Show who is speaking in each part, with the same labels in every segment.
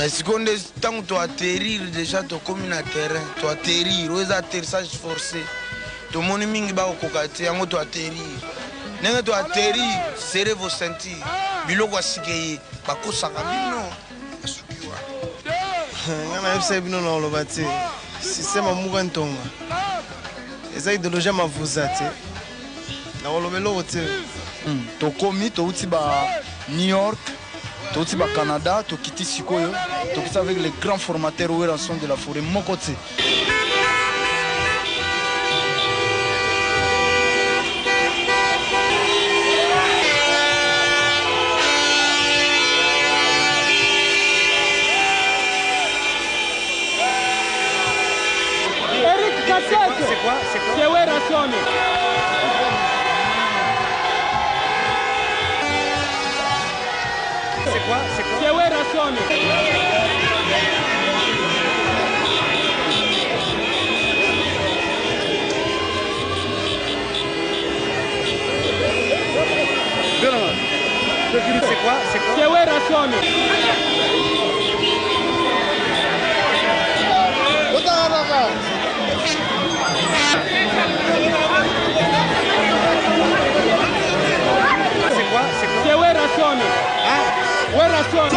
Speaker 1: Mais si on est tant que tu atterrir déjà tu comme un terrain, tu atterrir, ou les atterrissages forcés. Tout le monde mingi ba kokate, yango tu atterrir. Nenga tu atterrir, serrez vos ceintures. Biloko asikeye, bako sakabino. Asukiwa.
Speaker 2: Ngana FC bino na lobati. Système amuka ntonga. Eza idéologie mavuzati. Na olobelo ote.
Speaker 3: Tokomi to uti ba New York. Tout au Canada, tout quitter Sikoyo, tout quitter avec les grands formateurs où sont de la forêt. Mon côté.
Speaker 4: Eric Cassette. C'est quoi? C'est où Rassone?
Speaker 2: C'est quoi?
Speaker 4: C'est où Rassone?
Speaker 2: C'est quoi?
Speaker 4: C'est où Rassone? C'est où Rassone? Où Rassone?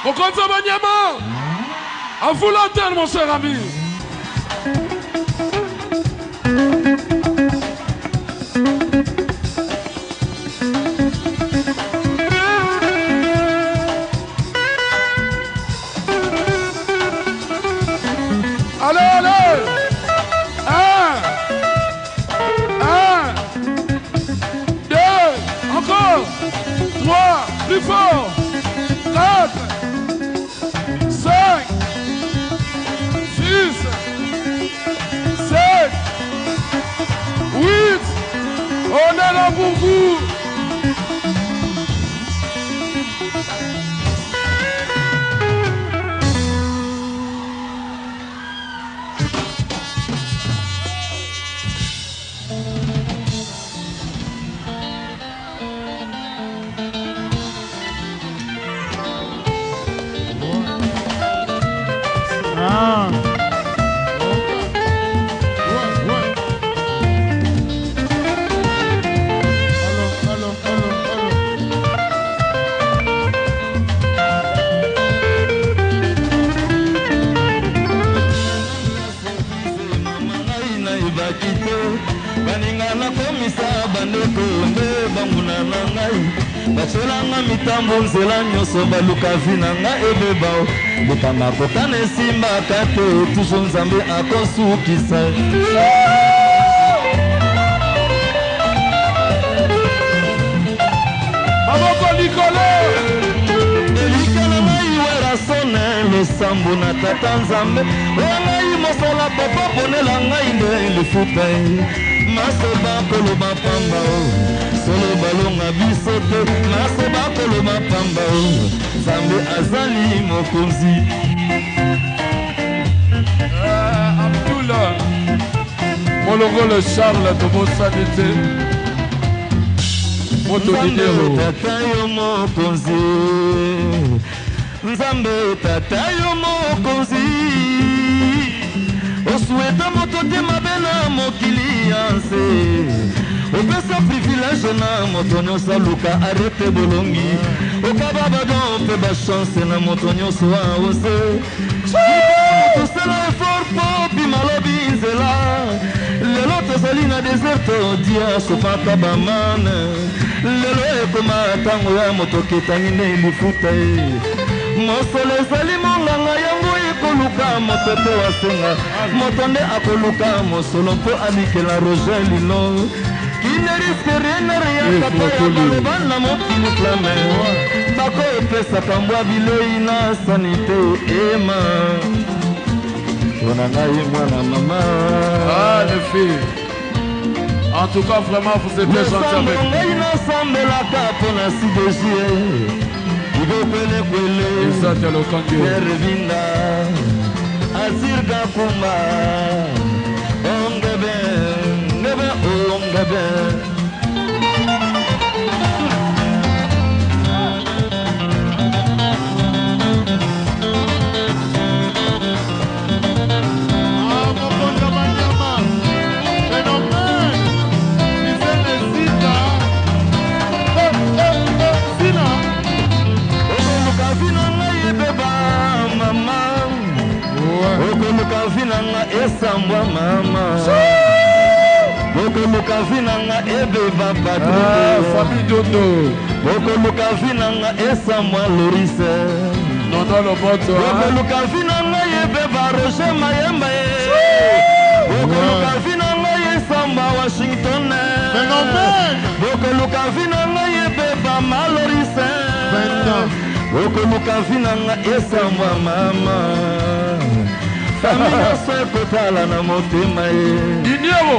Speaker 5: Mokonza Banyama, à vous l'antenne, mon cher ami. Allez, allez. 1, 2, encore 3, plus fort, 4, 5, 6, 7, 8, on est là pour vous.
Speaker 6: Basolanga mitambo nzela nyonso baluka vinanga ebebao lekanga kokana esimba kate tuso nzambe akosukisa
Speaker 5: Maboko Nikolo
Speaker 6: elikala ngai wera sone losambo na tata nzambe oya ngai mosala papa ponela ngai nde lifuta masoba koloba pamba solo balonga biso te masoba koloba pamba nzambe azali mokonzi
Speaker 5: Abdullah Molongolo Charles Tomosanete
Speaker 6: Nzambe tata yo mokonzi Nzambe tata yo mokonzi Osueta moto te mabe na mokili yanse Opesa privilège na moto nyonso aluka arete bolongi Okaba badon pe bachance na moto nyonso aose Moto sala effort po bima lobi nzela Lelo tozali na deserto dia sopaka bamane Lelo ekoma tango ya moto ketangi nde lifuta Mosolo ezali monganga yango ekoluka moto te wasenga Moto nde akoluka mosolo mpo amikela Roger Lino Kine riske rien rien kapa ya maloba na mokili flame Bako epesaka mbwa bilei na sanite ema Tona ngai mwana mama
Speaker 5: Ah les filles. En tout cas vraiment vous êtes bien gentils avec nous.
Speaker 6: Ngai nasambelaka mpo na sidegie Igopelekwele
Speaker 5: Isaac Alokange
Speaker 6: Ervinda Azir Gakuma vinanga esambwa mama bokoluka vinanga ebeba patrouille
Speaker 5: famille Dodo
Speaker 6: bokoluka vinanga esamwa Lorise
Speaker 5: Nono Loboto
Speaker 6: bokoluka vinanga ebeba Roger Mayemba bokoluka vinanga esamba Washington bokoluka vinanga ebeba Malorise bokoluka vinanga esambwa mama famille se kotala na motema
Speaker 5: Dinero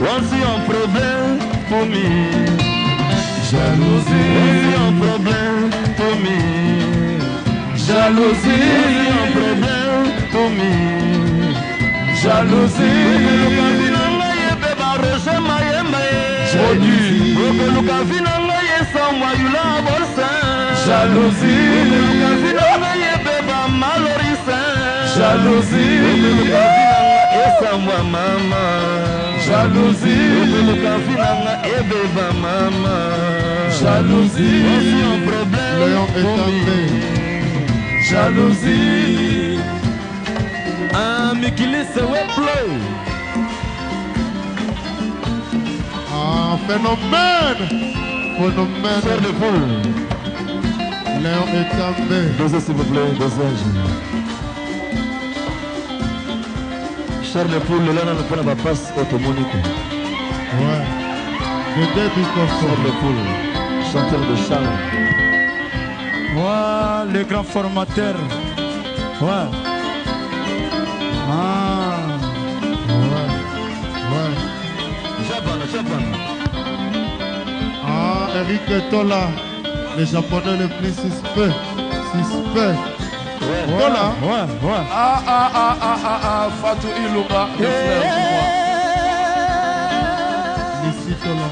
Speaker 6: once un problème pour me
Speaker 5: jalousie
Speaker 6: once un problème pour me
Speaker 5: jalousie
Speaker 6: once un problème pour me
Speaker 5: jalousie
Speaker 6: bokoluka vinanga ebeba Roger Mayemba bokoluka vinanga esambwa Yula Borsa
Speaker 5: jalousie
Speaker 6: bokoluka vinanga ebeba Malorise
Speaker 5: jalousie
Speaker 6: esambwa mama
Speaker 5: jalousie
Speaker 6: bokoluka vinanga ebeba mama
Speaker 5: jalousie
Speaker 6: aussi un problème
Speaker 5: Léon est tombé jalousie
Speaker 6: un Mikili se weplay
Speaker 5: phénomène
Speaker 6: Cher de poule
Speaker 5: Léon est tombé
Speaker 6: dosez s'il vous plaît dosage Cher de poule là na pona ba passe automonique
Speaker 5: ouais le début
Speaker 6: Cher de poule chanteur de Charles
Speaker 3: Ouais, le grand formateur. Ouais.
Speaker 5: ouais
Speaker 6: Japan
Speaker 5: Eric Tola le japonais le plus suspect Tola
Speaker 3: Ouais.
Speaker 5: Fatou Ilouba le frère pour moi ici Tola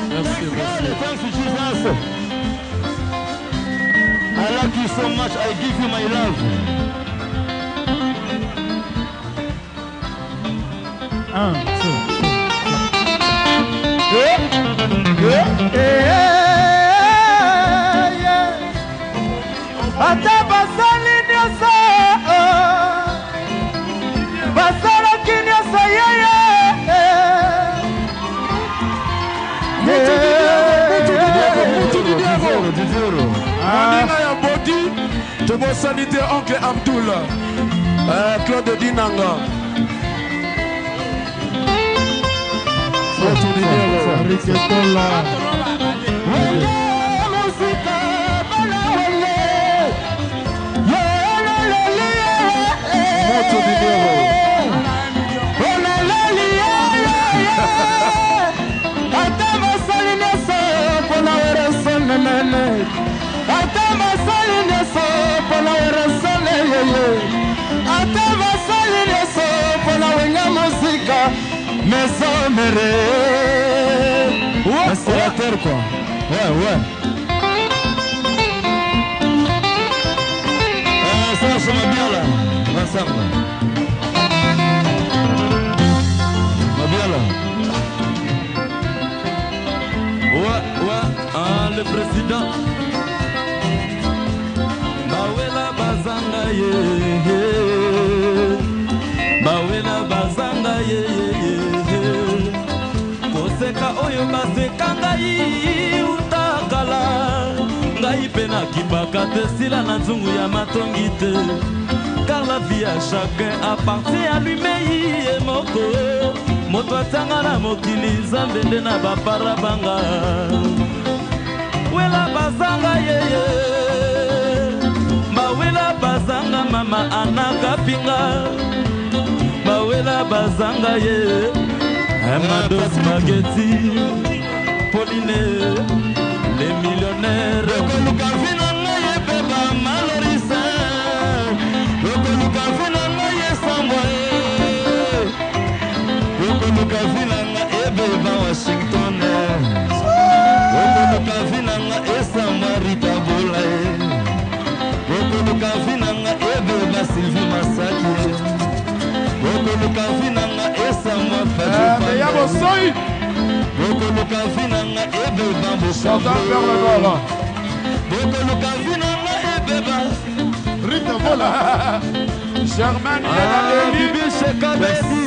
Speaker 5: merci
Speaker 6: Thanks to Jesus. I like you so much. I give you my love.
Speaker 2: Ata basali nyonso basalaki nyonso yeye
Speaker 5: Moninga ya Bodi tobosanite oncle Abdul Claude Dinanga Riketola Moto Dinero
Speaker 2: ata basali nyonso mpona weresonenene ata basali nyonso mpona weresone yeye ata basali nyonso mpona wenga mosika mesomere
Speaker 3: Installateur quoi. Ouais.
Speaker 6: Ça va bien là. Ensemble. Va bien là. Ouais, le président. Bawela bazanga ye. Bawela bazanga ye. Koseka oyo baseka ngai utakala. Ngai pe nakibaka te sila na nzungu ya matongi te. Car la vie à chacun appartient à lui-même et moko. Moto atanga na mokili Nzambe nde na baparabanga. Wela bazanga yeye. Bawela bazanga mama anaka pinga. Bawela bazanga yeye. Amado spaghetti. Pauline les millionnaires. Washington Bokoluka vinanga esamba Rita Bola Bokoluka vinanga ebeba Sylvie Masaki Bokoluka vinanga esamba Fadou Bokoluka vinanga ebeba Bokoluka vinanga
Speaker 5: Germaine,
Speaker 6: Bibi Shekabesi.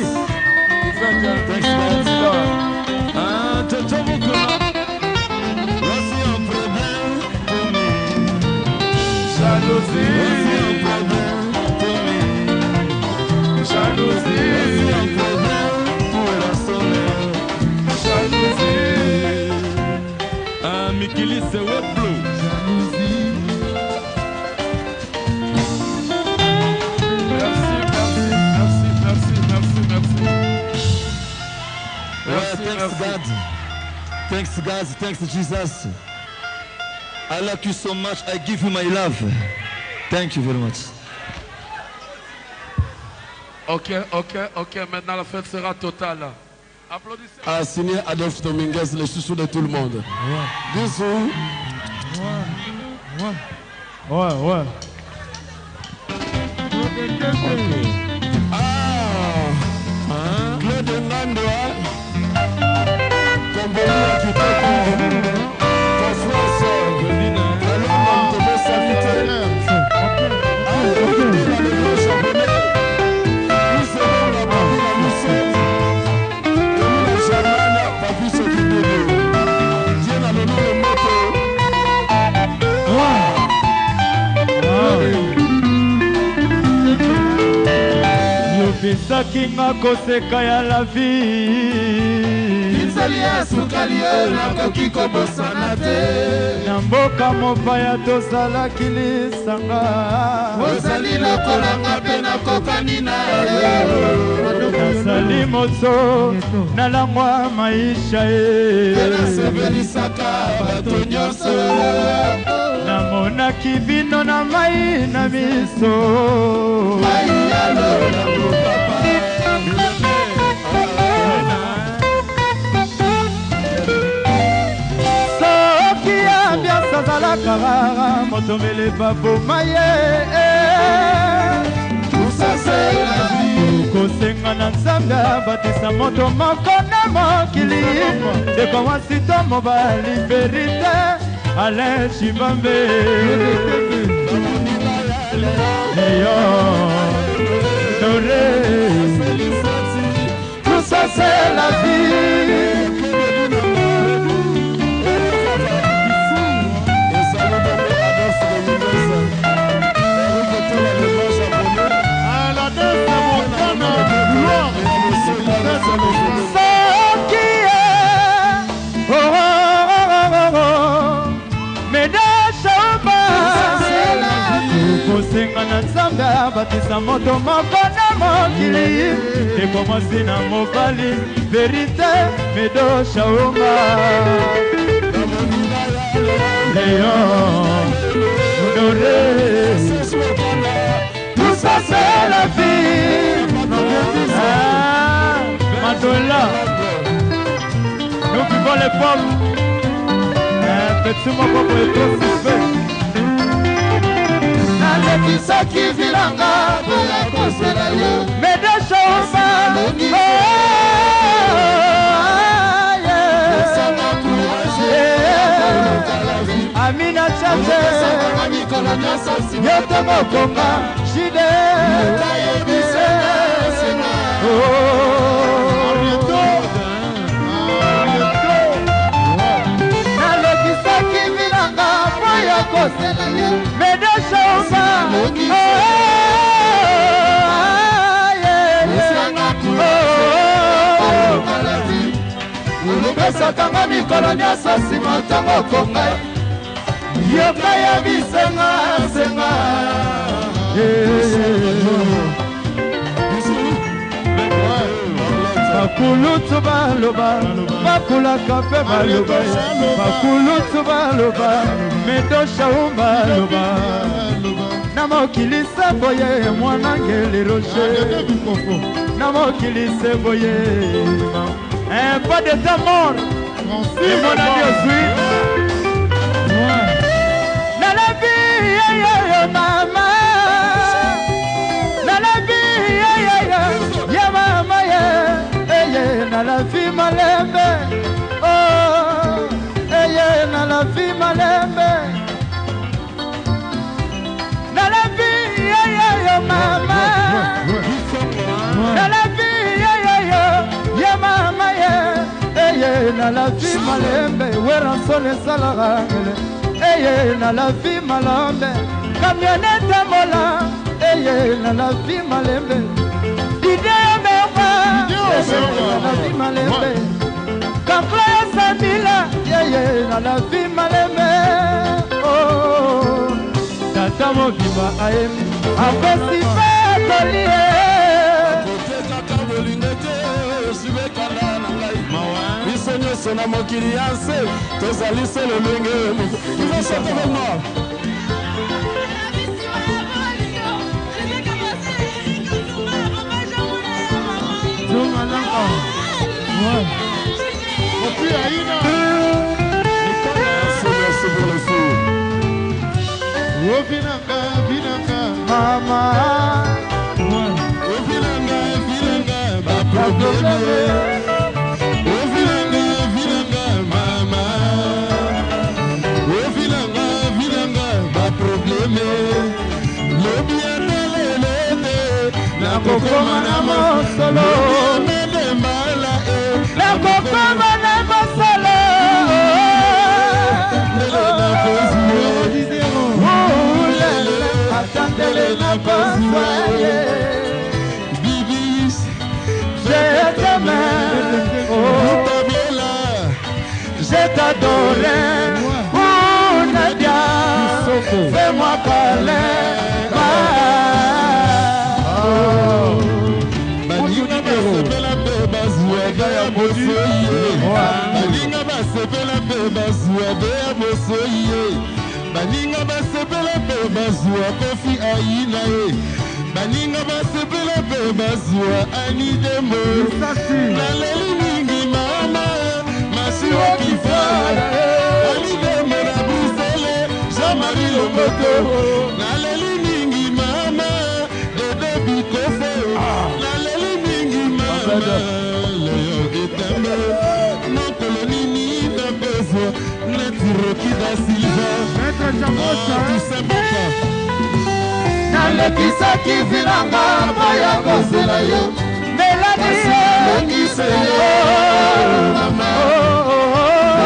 Speaker 6: Toto Mukuna. Voici un problème pour moi.
Speaker 5: jalousie,
Speaker 6: Voici un problème pour moi.
Speaker 5: jalousie,
Speaker 6: Voici un problème pour la soleil.
Speaker 5: jalousie.
Speaker 6: Mikili c'est web blue.
Speaker 5: Merci, merci, merci, merci, merci, merci.
Speaker 6: Thanks God. Thanks God. Thanks Jesus. I like you so much. I give you my love. Thank you very much.
Speaker 5: Ok. Maintenant la fête sera totale. Applaudissez.
Speaker 7: A signé Adolphe Dominguez, le chouchou de tout le monde. Bisous.
Speaker 4: Ouais.
Speaker 7: Claude Nandoa. Combolia Kitoko. Constance. Alors, on te s'inviter.
Speaker 4: Yopesaki nga koseka ya la vie
Speaker 7: Nzalia sukali nakoki kobosana te
Speaker 4: na mboka mopaya tozalaki lisanga
Speaker 7: ozali lokolanga mpe nakokani na yo
Speaker 4: nasali moto nalangwa maisha
Speaker 7: nasebelisaka bato nyonso
Speaker 4: namonaki bino na mai na miso
Speaker 7: mai yalo na mopapa
Speaker 4: soki ambiance azalaka rara moto mele baboma ye kosenga na nzambe abatisa moto moko na mokili ndeko mwasi to mobali verite Alain Chibambe Eyo Doré tout ça c'est la vie kosenga na nzambe abatisa moto moko na mokili ndeko mwasi na mobali verite medo shaunga Léon Doré tout ça c'est la vie Madola nous vivons les pauvres petit moko pour être suspect
Speaker 7: nalekisaki vilanga mpoya kosela yo
Speaker 4: medeshomba amina chache yote mokonga shide nalekisaki vilanga mpoya kosela yo medeshomba olupesakanga mikolo nyonso nsima ntango kongai yoka ya bisenga bakulutu baloba bakulaka mpe baloba bakulutu baloba medoshaum baloba na mokili se boye mwana ngeli roger na mokili se boye pas de ta mort et mon ami aussi na la vie ya mama na la vie ya mama na la vie malembe oh na la vie malembe na la vie ya mama na la vie malembe weransone salagangele eye na la vie malembe camionette mola eye na la vie malembe idée merba na la vie malembe kankla ya samila eye na la vie malembe oh tata mobimba aemi apesi pe tolie
Speaker 7: Sona mokili yanse tozali solo lenge il va chanter avec moi. Merci pour les filles. Vinanga
Speaker 4: mama
Speaker 7: vinanga ba problème.
Speaker 4: nakokoma na mosolo nakokoma na mosolo atandele na paswaye bibis je t'aime je t'adore Nadia fais-moi parler
Speaker 7: baninga basepela mpe bazwa beya mosoye baninga basepela mpe bazwa kofi aina ye baninga basepela mpe bazwa anidemo naleli mingi mama masiwakifa anidemo na brusele Jean-Marie Lomoto naleli mingi mama dede bikofo naleli mingi mama
Speaker 4: nalekisaki vilanga maya kozela yo melanielekise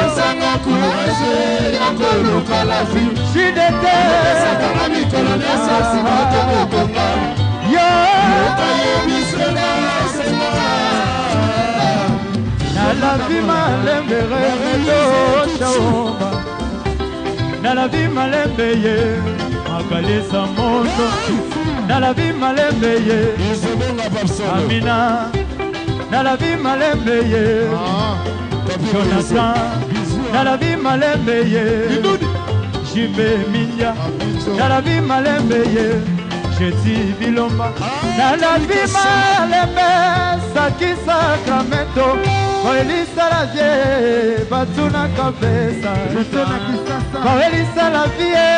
Speaker 4: esanga courage ya koluka la vie jidetesakanga mikolo nyonso motokokonga yo okayebisenga senga na la vie malembe remetoshaoma na la vie malembe ye makalisa moto na la vie malembe ye amina na la vie malembe ye Jonathan na la vie malembe ye Jimbe Minya na la vie malembe ye Jeti Bilomba na la vie malembe Saki Sacramento Koelisa la vie Batuna Kabesa Koelisa la vie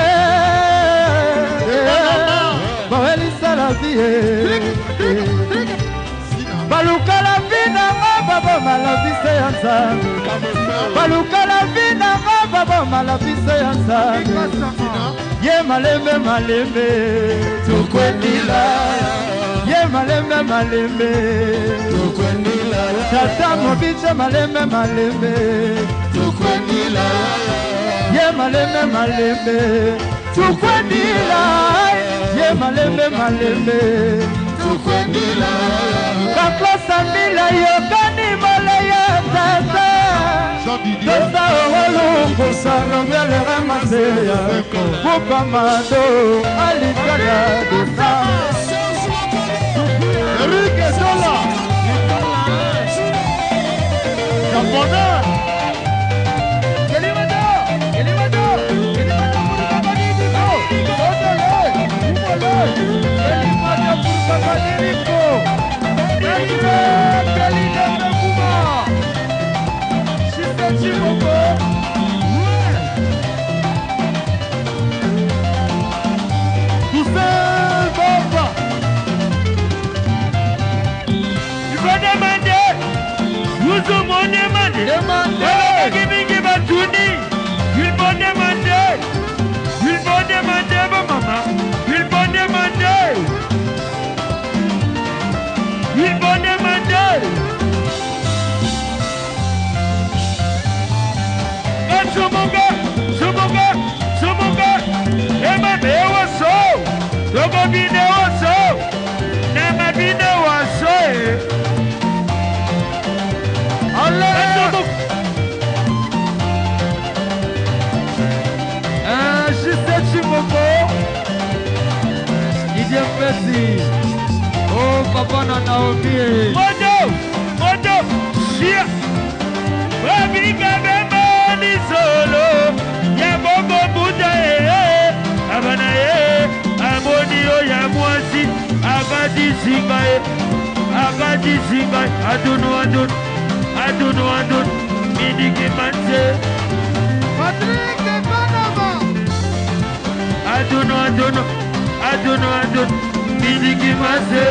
Speaker 4: Koelisa la vie Baluka la vie na babo malabise ya nzambe Baluka la vie na babo malabise ya nzambe Ye malembe malembe tukwendila Ye malembe malembe tukwendila Tata mobiche malembe malembe tukwendila Ye malembe malembe tukwendila Ye malembe malembe tukwendila Kaklosa mila yokani mole ya tata Dosa owolu kusano mielere maseya Kupamado alikaya dosa Enrique Sola Japona Kelimado
Speaker 8: Oko bine oso. Nama bine waso.
Speaker 4: Allez. Juste Chimoko. Didier Pessi. Oh, papa Naomi.
Speaker 8: Modo, chia. Wabiga bema ni solo. Ya bobo buda abana amoni o ya mwasi. Agadi singai. Adunu. Miniki manse.
Speaker 4: Patrick Panama.
Speaker 8: Adunu. Miniki manse.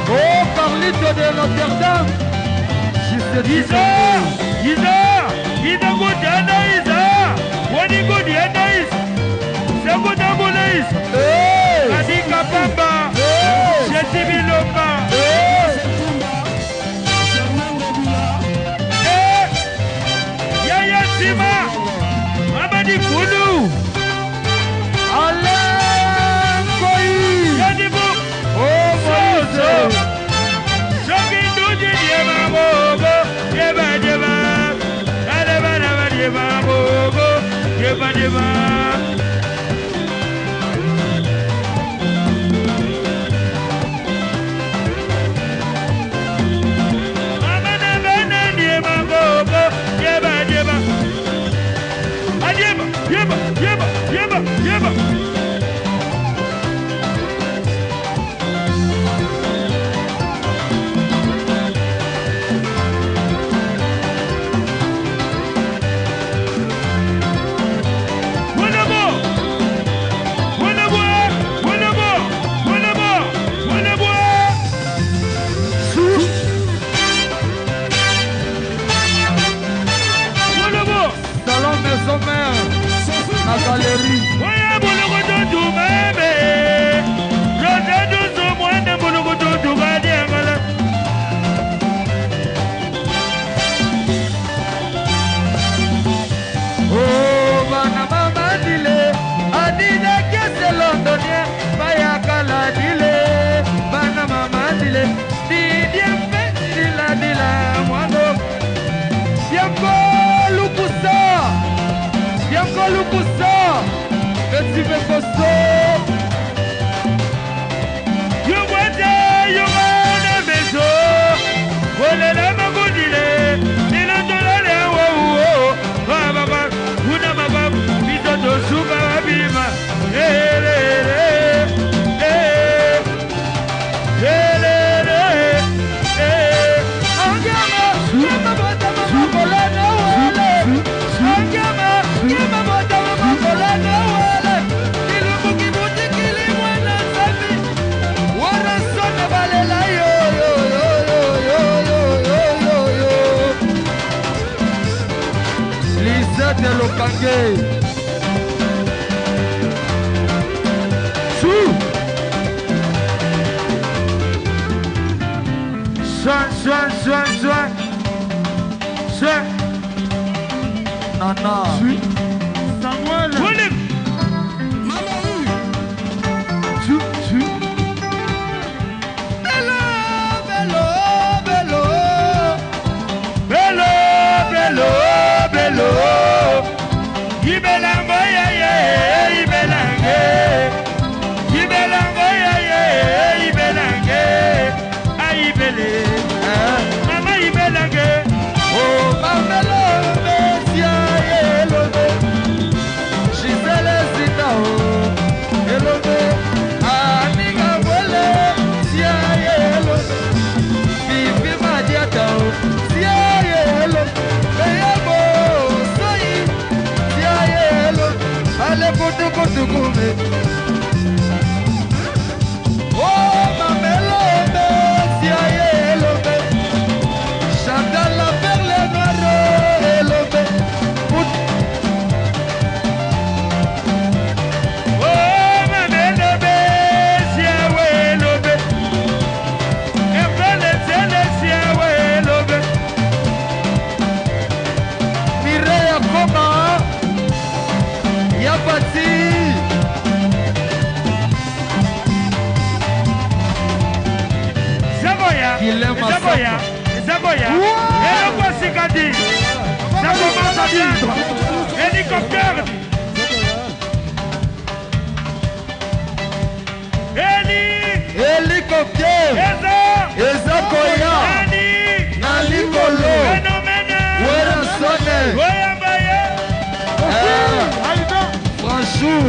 Speaker 4: Oh, Carlito de Rotterdam.
Speaker 8: Isa Godiana Isa. Wani Godiana Isa. Seguda Mula Isa. Adika Pamba. Jeti Bilomba. Yaya Sima. Amadi Kunu.
Speaker 4: Alain Koi.
Speaker 8: Yadibu.
Speaker 4: Oh, Moïse. La galerie. Oh, bana mama dile, adina kese londonien, bayakala dile, bana mama dile, didien fe dila mwano, Bianco Lukusa, Betty Bekoso. You want a beso, Wole la magudile, Nilo dolale wo, Baba, Unamaba, Mito Suba Bima, de Lokange. Soin. Nana. Samuel. William. Mama. Bello. Ibelango Ibelange. Aibele. Mama Ibelange. Oh, Mamelo, Messia, Yellow.
Speaker 8: Zagoya, Zagoya, et le voici Gadi. Ça commence à bien. Hélicoptère.
Speaker 6: Hélicoptère. Eza Koya. Nalikolo. Weransone. Franchou.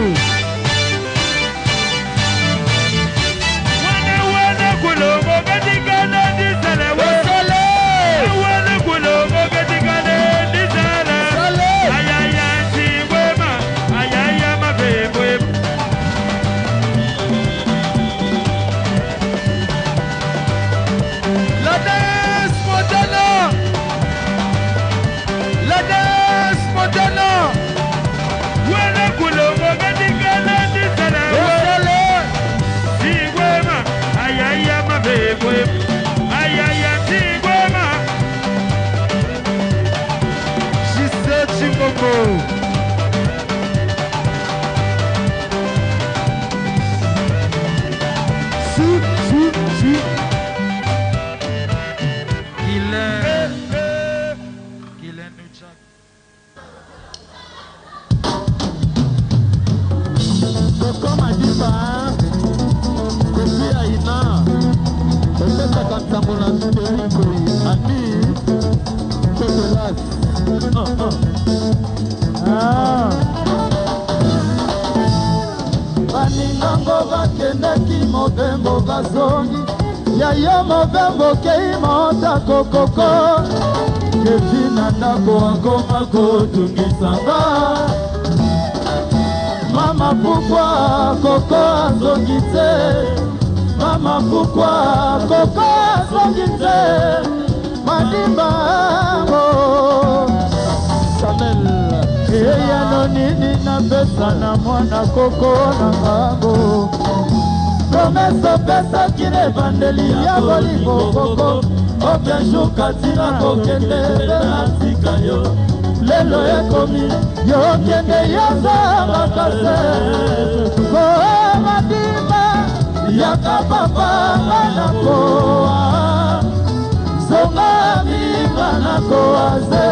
Speaker 4: Baningango bakendaki mobembo bazongi Yaya mobembo kei monta kokoko Kevina ndako akoma kotungisanga Mama pourquoi koko azongi te Mama pourquoi koko azongi te Madimba Chanel Eya no nini na pesa na mwana koko na ngango Promeso pesa kine bandeli ya bolingo koko Obien jour katina kokende na tika yo Lelo ekomi yo kende yaza makase Koe madima yaka papa na koa Zonga mima na koaze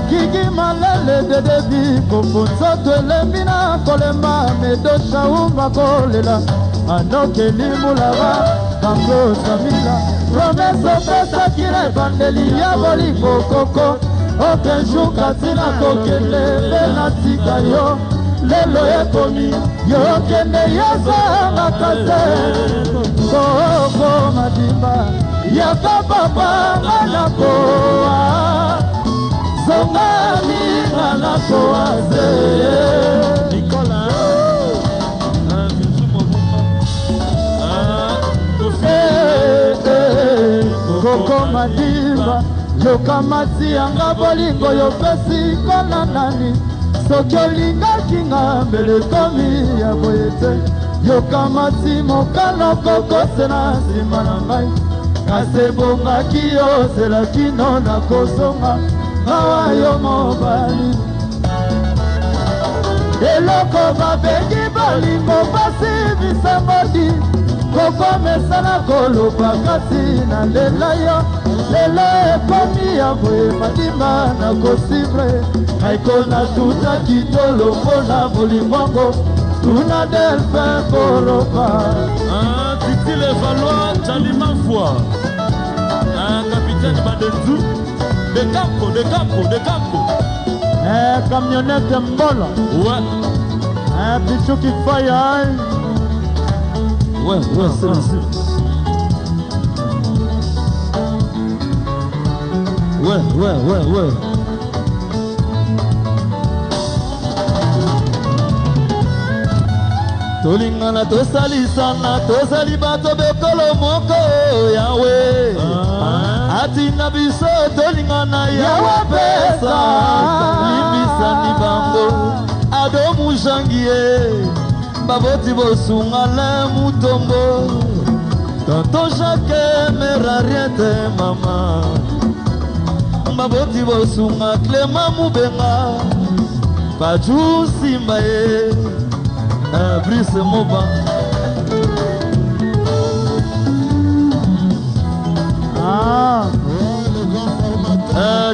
Speaker 4: Gigi malele de debi Kofonso tuelembina kolema Medosha umba kolela Anoke limulawa Kango samila Promeso pesa kire bandeli ya bolingo koko Open jour katina kokele Lena tika yo Lelo ekomi Yo kende yaza makase Koko madimba Yaka papa manakoa Zonga mina na koaze Nicolas Koko madimba Yoka mati anga bolingo yopesi kona nani Soki olingaki nga mbele komi ya boyete Yoka mati mokano kokose na nsima na ngai Kase bongaki ozelaki no na kozonga Mawa yo mobali Eloko babengi bolingo pasi bisambodi Koko mesana koloba kasi na lela yo Lelo ekomi ya boye madima na kosibre Aiko na tuta kitolo mpona bolingongo Tuna delphin koroba
Speaker 6: Titi le Valois, Jalima Foi Capitaine Badenzu De Campo
Speaker 4: Camionnette Mbola
Speaker 6: Ouais
Speaker 4: Bichouki Fire
Speaker 6: Ouais, c'est sûr Ouais
Speaker 4: Tolingana tosalisana tozali bato bekolo moko yawe Atina biso tolingana yawe pesa Limbisani bango ado mujangie Baboti bosunga le mutombo Tonton Jacques mera rien te mama Baboti bosunga Clément Mubenga Baju Simba Brice Moba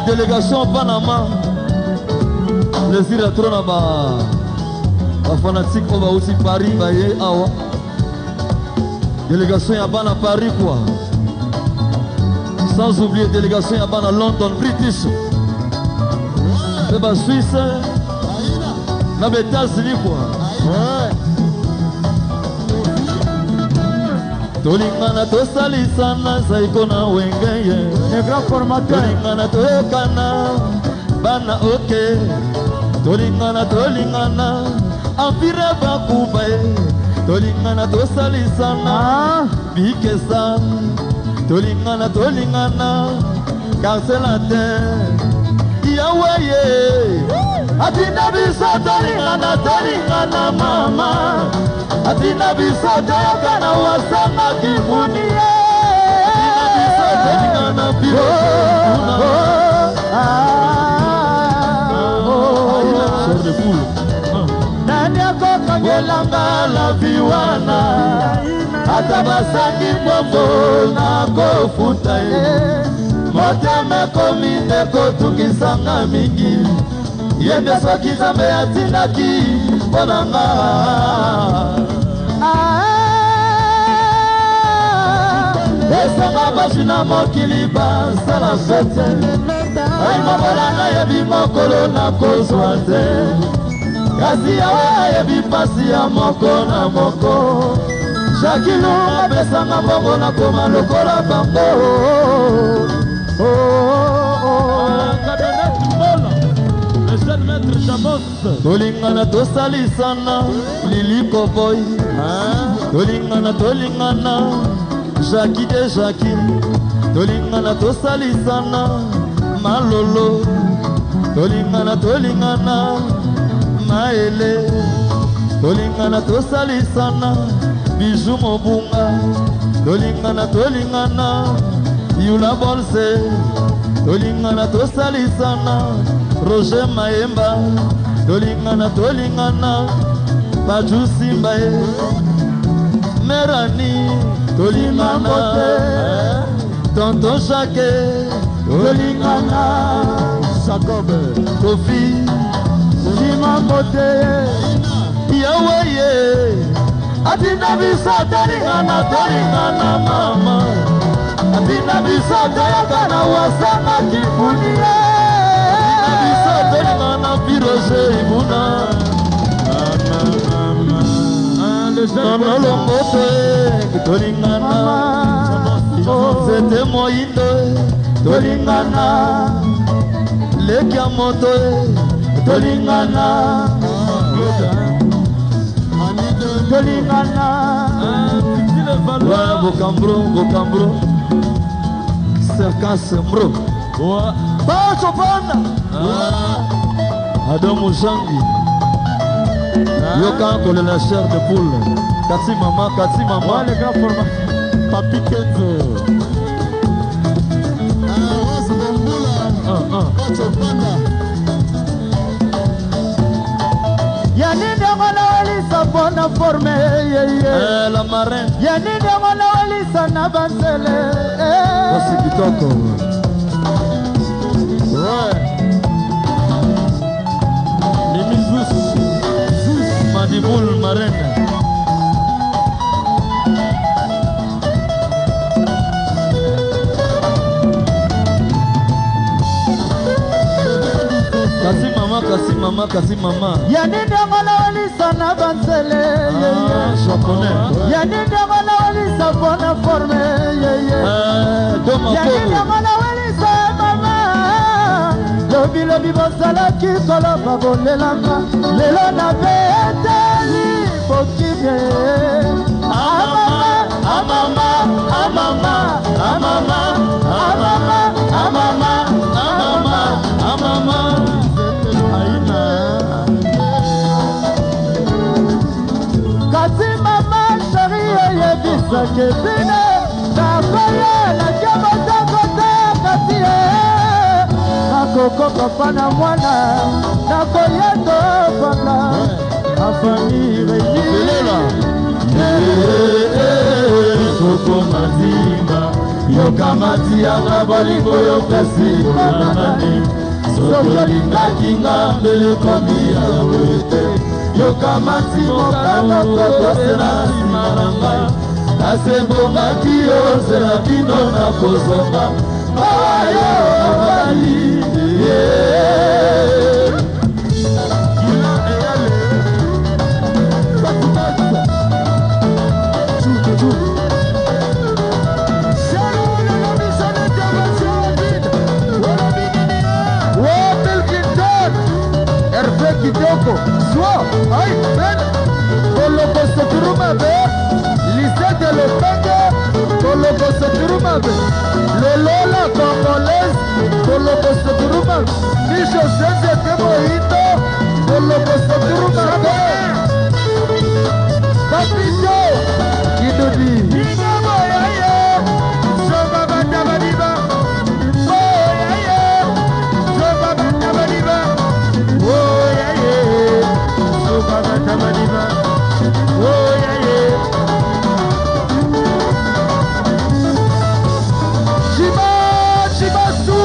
Speaker 6: Délégation Panama. Plaisir à trop là-bas. La fanatique, on va aussi Paris, Baye, Awa. Délégation Yabana Paris, quoi. Sans oublier délégation Yabana London, British. C'est pas Suisse. La États-Unis, quoi. Ouais. Tolingana to salisana saikona wengeye.
Speaker 4: Les grands formateurs.
Speaker 6: Tolingana to kana bana oke. Tolingana Ampire bakubae. Tolingana to salisana bikesa. Tolingana car c'est la terre. Yahweh Atina bisa tolingana mama. Atina bisa kana wasanga kifunie. Atina bisa piro. Sort de poule.
Speaker 4: Nani yako kangelanga la viwana.
Speaker 6: Atabasangi pombo na kofuta ye. Motema komine kotukisanga mingi. Yende soki zambe atinaki bonanga. Esanga bashina mokili basala fete. Ay mabolanga yebi mokolo na kozwa te. Kasi yawe yebi pasi ya moko na moko. Chakilu abesanga bongo na koma lokola bango.
Speaker 7: Le jeune maître Jamos.
Speaker 6: Tolingana to salisana liliko boy. Tolingana Jackie de Jackie. Tolingana to salisana malolo. Tolingana maele. Tolingana to salisana bijou mobunga. Tolingana yula bolse. Tolingana to salisana Roger Maemba. Tolingana Baju Simbae Merani. Tolingana Tonton Jacques.
Speaker 4: Tolingana
Speaker 6: Jacob Kofi
Speaker 4: Limamote
Speaker 6: Yahweh Atina bisa tolingana mama. Atina bisa kana wasanga kifunie. Atina bisa tolingana pirose ibuna. Mama longote tolingana. C'était moindo tolingana. Lekia moto tolingana. Ouais, Bocambro Circas Mbro Bacho Banda Adam Jangi Yoka Kole la chair de poule. Kasi mama
Speaker 4: Ouais, les grands formats.
Speaker 6: Papi Kenzo
Speaker 7: Bacho Banda.
Speaker 4: Yaninde mwana walisa bona forme
Speaker 6: la marraine
Speaker 4: Yaninde mwana walisa na bansele
Speaker 6: Kasi kitoko Ouais Mimi Zus Madiboul marraine Kasi mama
Speaker 4: Yaninde mwana walisa na bansele
Speaker 6: Japonais
Speaker 4: Yaninde mwana walisa bona forme Yaninde mwana walisa mama Lobi bosalaki koloba bolelanga Lelo na beteli bokibye Kasi mama chérie yebisake bine Nakoye na kiamotangote kasi Nakoko papa na mwana Nakoye topanga Afami reyi
Speaker 6: Koko mazimba yokamati yanga bolingo yo kasi onanani soki olingaki nga mbele komi yawe te yokamati mokano kotosela nsima na ngai nasembongaki yo zela bino na kozonga mayo mobali
Speaker 4: Kitoko, soit, aïe, ben, Koloko Soturumabe, lycée de l'Otange, Koloko Soturumabe, Lolola Congolaise, Koloko Soturumabe, Micho Sense Temohito, Koloko Soturumabe, Papito, Kidodi, oh yeah yeah Shibasu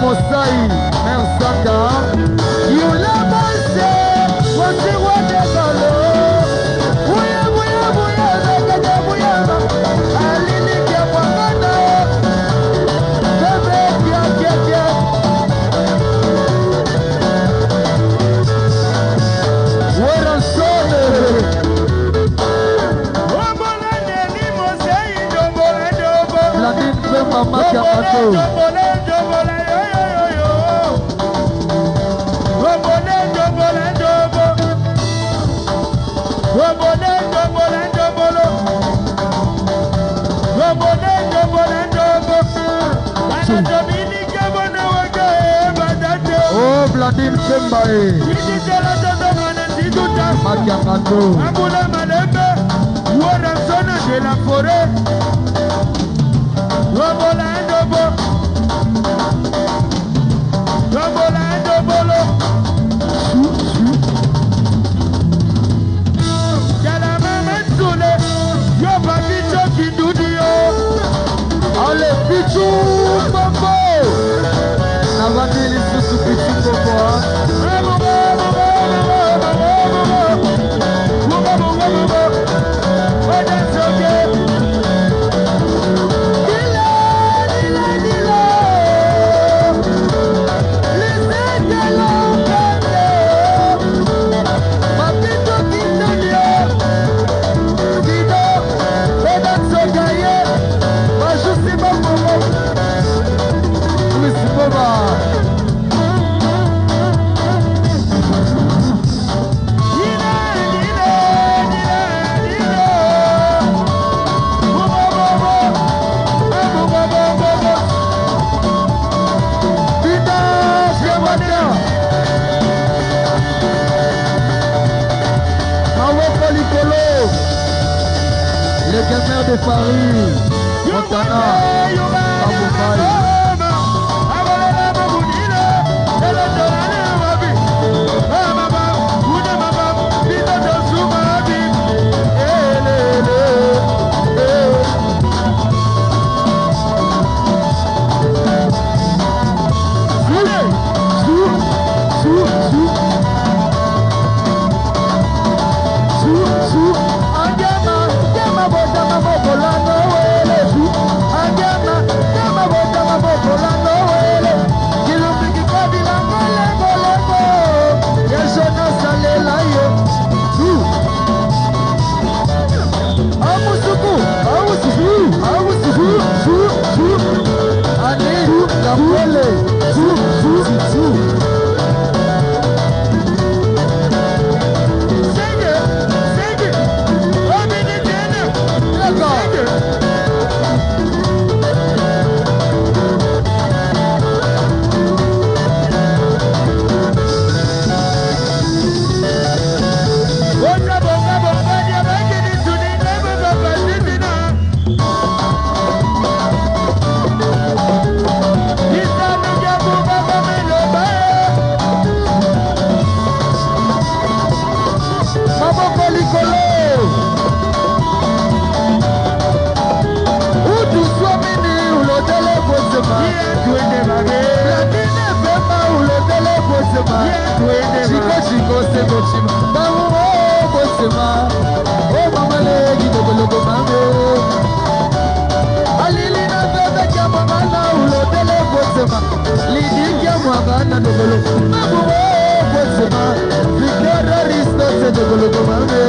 Speaker 4: Mosai, Mersaka, you love us, what's the word of the Lord? Oh, Blandine Fembae, Makiamato,
Speaker 8: Aboula Malembe, Ouarazona de la forêt, Robola Ndobo, Robola Ndobolo, Yalama Mansule, Yoba Bicho Kindudio,
Speaker 4: allez, Pichou, Mambo, Navadili Susu Pichou Mambo,
Speaker 6: les gamins de Paris, Montana, Aboubaï.
Speaker 4: Chico Chico Sego Chima Mamu Bosema Oh mama legi Dogo mame Alili na bebe kia mwangana Ulotele Bosema Lidi kia mwangana Dogo Mamu Bosema Victoria Risto Se Dogo mame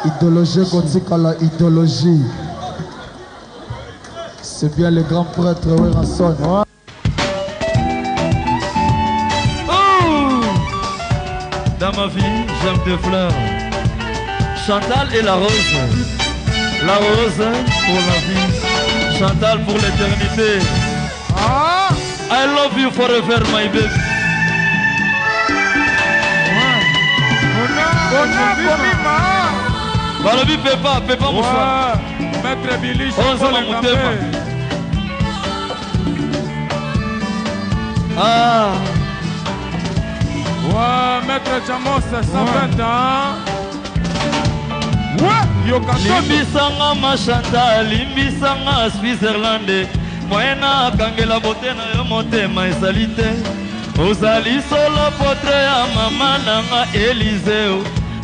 Speaker 4: Idéologie contre la idéologie. C'est bien le grand prêtre Weranson.
Speaker 6: Dans ma vie, j'aime deux fleurs. Chantal et la rose. La rose pour la vie. Chantal pour l'éternité. I love you forever, my baby. Balobi Pepa Moussa.
Speaker 5: Maître Billy,
Speaker 6: on s'en Moutema. Ah.
Speaker 5: Ouais, Maître Chamos, 120 ans. Ouais,
Speaker 6: Limbisanga Machanta, Limbisanga Switzerland. Moyena Kangela Botena Motema Esalite. Ozali solo potre ya mama nanga Eliseo.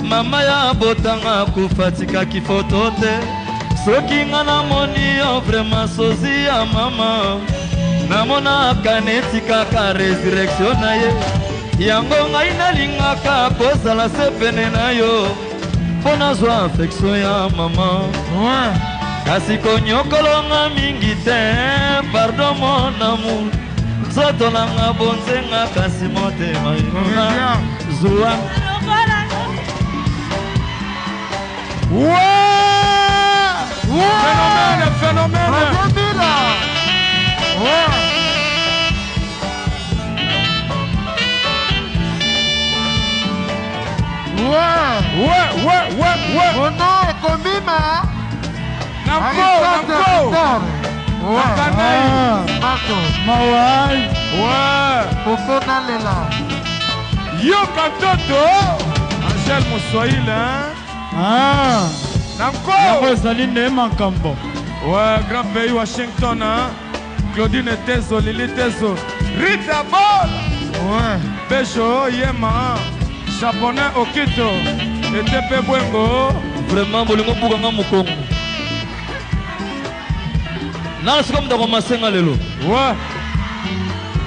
Speaker 6: Mama ya botanga kufatika kifoto te. Soki nga namoni yo vraiment sozi ya mama. Namona kaneti kaka resurrection na ye. Yango ngai nalingaka kozala sepene na yo. Pona zwa affection ya mama. Kasi konyokolonga mingi te. Pardon mon amour. Zoto nanga bonzenga kasi motema inona. Zua
Speaker 5: Phénomène. Ouais.
Speaker 4: Combima.
Speaker 5: Namco.
Speaker 4: Mawai.
Speaker 5: Ouais.
Speaker 4: Fofona lela.
Speaker 5: Yo Katoto. Angèle Moussoïl, hein. Namco. Ouais, grand pays Washington, hein. Claudine Teso, Lili Teso. Rita Ball. Ouais. Bejo, Yema. Japonais Okito. Etepe Bwengo.
Speaker 6: Vraiment, bolingo buganga mukongo. Nana sikomu da komasenga lelo.
Speaker 5: Ouais.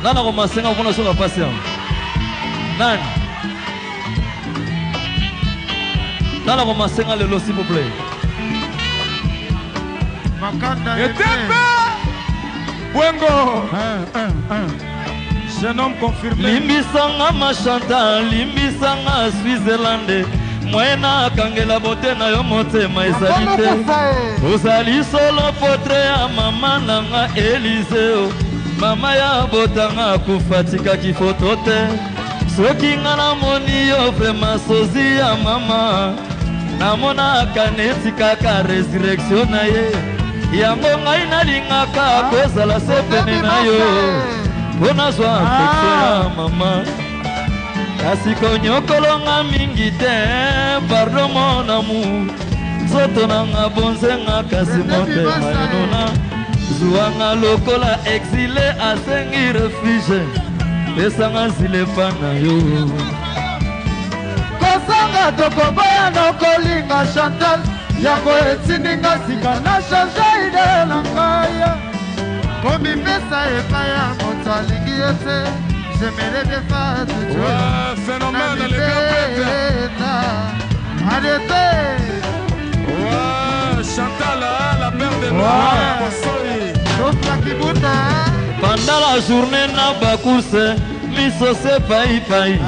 Speaker 6: Nana komasenga kuna soka pasi yango. Nani? Nana komasenga lelo s'il vous plaît.
Speaker 5: Etepe Bwengo. Jeune homme confirmé.
Speaker 6: Limbisanga Machanta, Limbisanga Switzerland. Moyena Kangela Botena yo motema esalite. Ozali solo potre ya mama nanga Eliseo. Mama ya botanga kufatika kifoto te. Soki nga namoni yo vraiment sozi ya mama. Namona kaneti kaka resurrection na ye. Yango ngai nalingaka kozala sepene na yo. Pona zwa affection ya mama. Kasi konyokolonga mingi te. Pardon mon amour. Zoto nanga bonzenga kasi motema inona. Zouanga lokola exilé asengi refuge esanga zilepa na yo
Speaker 4: kosanga tokoboya nokolinga Chantal yango etindinga sika na change ide na ngai komipesa epai ya moto alingi yo te j'aimerais bien faire tout
Speaker 5: Ouais, phénomène, les gars.
Speaker 4: arrêtez.
Speaker 5: Ouais, Chantal, la mère de l'homme.
Speaker 6: Pendant la journée, na bakourse, miso se paï paï.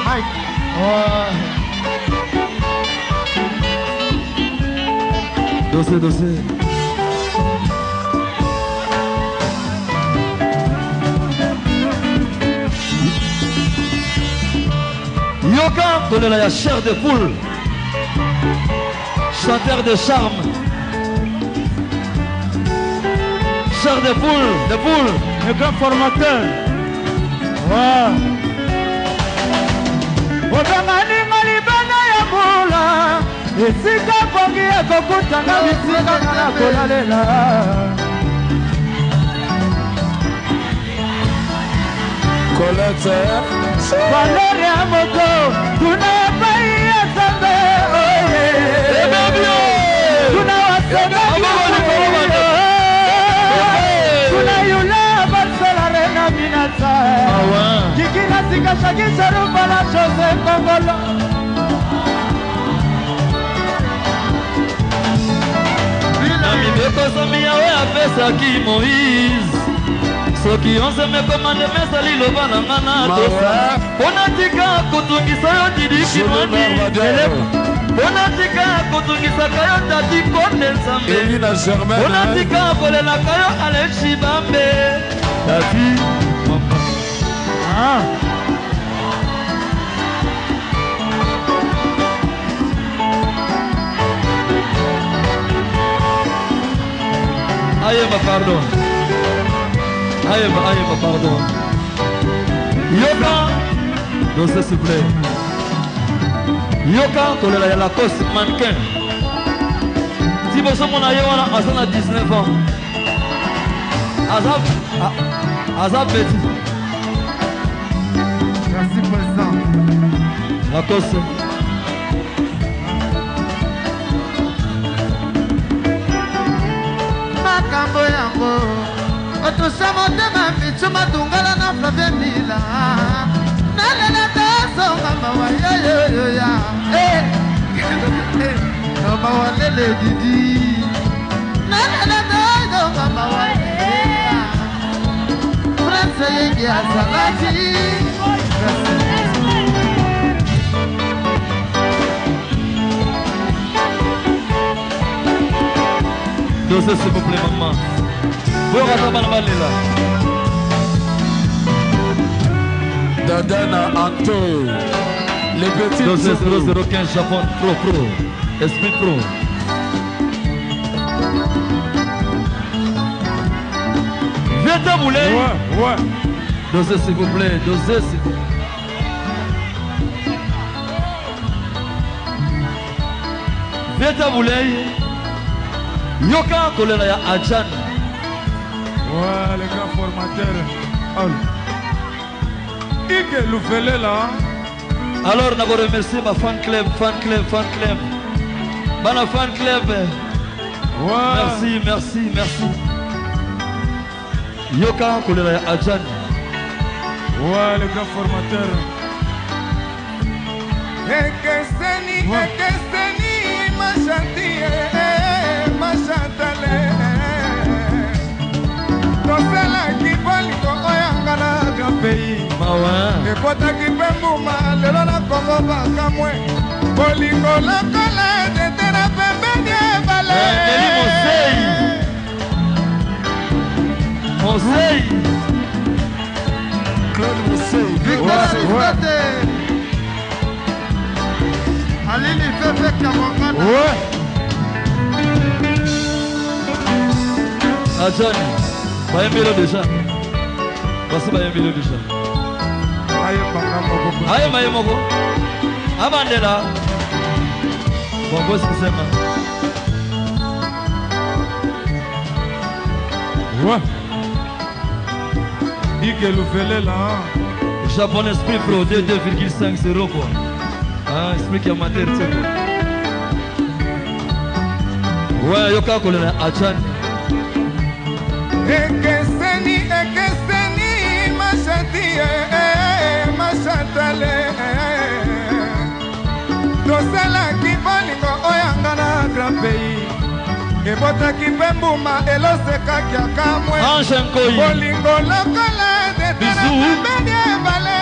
Speaker 4: Mike.
Speaker 6: Dossier. Yoka, donne la chair de poule. Chanteur de charme. Chair de poule.
Speaker 8: Le grand formateur. Ouais.
Speaker 4: Otanganinga libana ya bula esika pongi ekokutanga bisika na kolalela
Speaker 7: Colette
Speaker 4: valeur ya moto tuna epai ya Nzambe oye tuna wasebaki tuna yula basala rena minata kikina sika shakisha rupala Jose Kongolo
Speaker 6: Namibeko yawe apesaki Moïse soki onzeme komande mesali loba na nga na dosa mpona tika kotungisa yo didikimani mpona tika kotungisaka yo tati konde Nzambe mpona tika kolelaka yo Alexi Bambe tati Ayema pardon. Yoka, donc s'il vous plaît. Yoka, tolela ya Lacoste mannequin. Si vous avez mon 19 ans. Azab petit.
Speaker 4: Merci président.
Speaker 6: Lacoste.
Speaker 4: Makambo yango otusa motema mituma tungala na flave mila nalela tasonga mawa yoyoyoya mawa lele didi nalela tasonga mawa France yengi asalati
Speaker 6: Dosez s'il vous plaît, maman. Vous regardez là.
Speaker 7: Dadana Anto. Les petits.
Speaker 6: Dosez 0015 Japon Pro. Esprit Pro. Viens tabouler.
Speaker 5: Ouais.
Speaker 6: Dosez s'il vous plaît. Dosez s'il vous plaît. Viens tabouler. Yoka Kolela ya Adjan.
Speaker 5: Ouais, les grands formateurs. Ike Loufele là.
Speaker 6: Alors, nous remercions ma fan club. Bana fan club.
Speaker 5: Ouais.
Speaker 6: Merci. Yoka Kolela ya Adjan.
Speaker 5: Ouais, les grands formateurs. Ekeseni, ma chantier. Machatale tosala kiboliko oyangala grand pays ekotaki mpe mbuma lelo na kongo bakamwe bolingo lokola tete na pembeni ebale
Speaker 6: Mosei
Speaker 7: Claude Mosei
Speaker 4: Alini Fefe Kabongana
Speaker 6: Adjan, bayembelo déjà. Voici bayembelo déjà. Aye bayemoko. Abandela. Bon boss kusema.
Speaker 5: Ouais. Ike Loufele là.
Speaker 6: Japon Esprit Pro 2,50 quoi. Ah, esprit qui amateur c'est quoi. Ouais, yoka kolena Adjan.
Speaker 5: Ekeseni machatale tosalaki bolingo oyangana grand pays ebotaki mpe mbuma elosekaki akamwe bolingo lokola tetepembeni ebale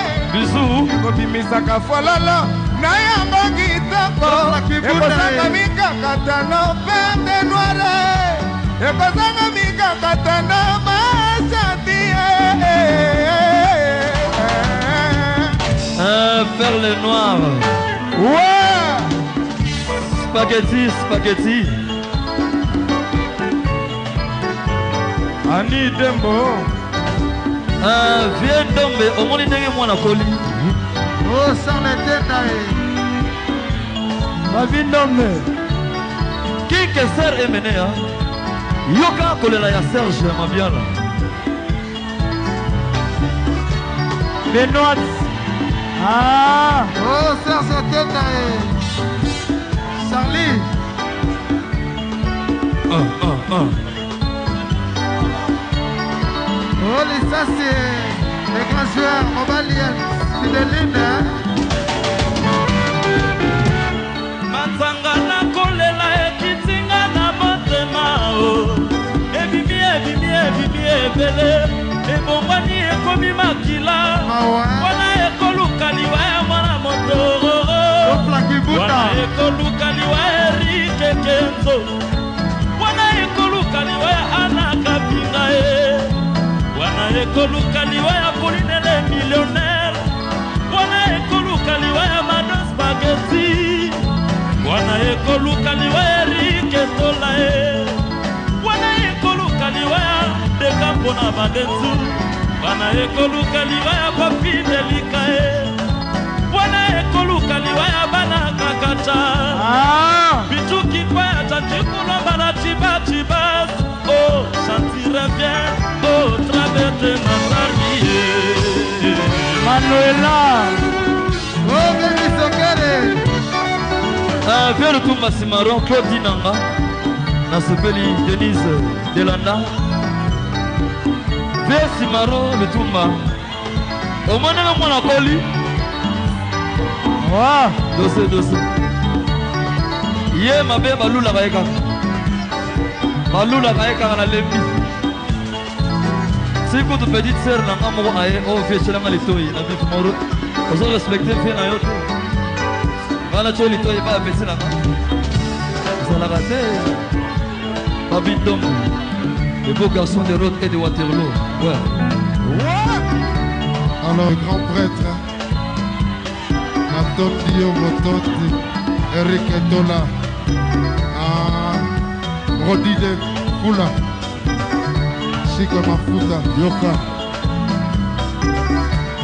Speaker 5: ekobimisaka fololo na yango kitoko ekozanga mikakatano perde noire ekozanga mikakatano machantie
Speaker 6: perle noire.
Speaker 5: Ouais.
Speaker 6: Spaghetti.
Speaker 5: Ani Dembo.
Speaker 6: Viens tomber. Au moins, il y a un colis.
Speaker 4: Oh, sans les détails.
Speaker 6: Ma vie nomme. Qui que sert est mené, hein? Yoka Kolela ya Serge, ma bien là.
Speaker 5: Benoît.
Speaker 4: Ah. Oh, Serge détail. Charlie. Oh, ça c'est les grands joueurs Mobaliens. Fideline,
Speaker 6: Matsanga na kolela ekitinga na motema o. Ebimi ebele. Ebongwani ekomi makila. Wana ekoluka liwa ya mwana moto. Wana ekoluka liwa ya Erike Kenzo. Wana ekoluka liwa ya Ana Kapinga e. Wana ekoluka liwa ya Pauline le millionnaire. Wana ekoluka liwa ya Mado Spaghetti. Wana ekoluka liwa ya Erike Tola e. Wana ekoluka liwa ya Dekampo na Bandenzu. Wana ekoluka liwa ya Papi Delika e. Wana ekoluka liwa ya Bana Kakata. Bichuki pa ya Tantikulo Bana Chiba. Oh, Chanti revient. Oh, Travete Nathalie.
Speaker 4: Manuela. Oh, Bébé Soke.
Speaker 6: Pierre Tumba Simaron, Claudine Nanga, Nasepeli Denise Delanda, Pierre Simaron, le Tumba. Au moins, on a collé. Dossier. Hier, ma belle Balou la Raïka. Balou la Raïka à la Lembi. Si vous te petite sœur, n'a pas mon aïe, on fait chez la malitoï, n'a pas mon route. Vous avez respecté le fait d'ailleurs. Voilà, tu es litoï, pas baisser la main. Vous allez rater. Babin Dom, les beaux garçons de Roth et de Waterloo. Ouais.
Speaker 9: Alors, grand prêtre, Natodio Mototi, Eric Etola, Rodide Fula, Chico Mafuta, Yoka.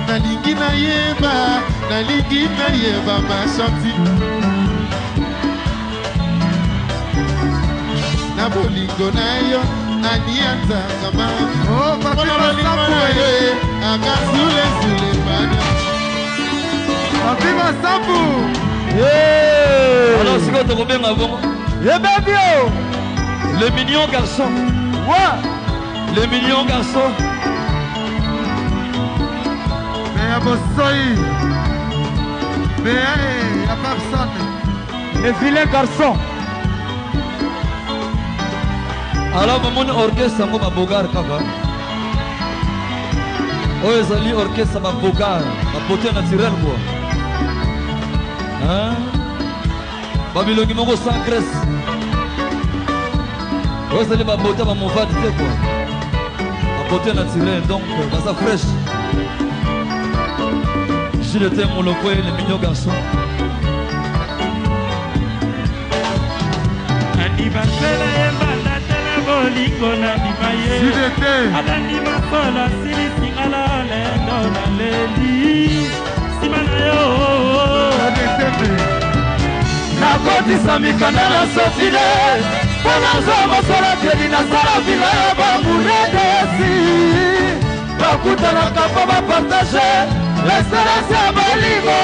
Speaker 9: Nalingi na yeba ma chanti. Na bolingo na yo, anianta kamani. Oh, papa bolingo na yo, akasule mani.
Speaker 4: Papi Masabu.
Speaker 6: Alors, c'est quoi ton bien avant? Les mignons garçons.
Speaker 4: Ouais.
Speaker 6: Les mignons garçons.
Speaker 4: Mais à Bossoï. Mais il n'y a personne. Les vilains garçons.
Speaker 6: Alors, mon orchestre, c'est un bogar, kaka. Oh, ils ont orchestre, c'est un bogar. La beauté naturelle, quoi. Hein? Babylone, il m'a sans graisse. Oh, ils ont la beauté, mon vadité, quoi. La beauté naturelle, donc, dans sa fraîche. Je le t'aime, mon loco, les mignons garçons.
Speaker 8: Anniversaire, bolingo na dimaye alandi makola silisi ala lendo na leli sima na yo
Speaker 4: nakotisa mikanda na sofile mpona zwa mosala teli nasala vila ya bamuredesi bakutanaka mpo bapartage l'esperance ya bolingo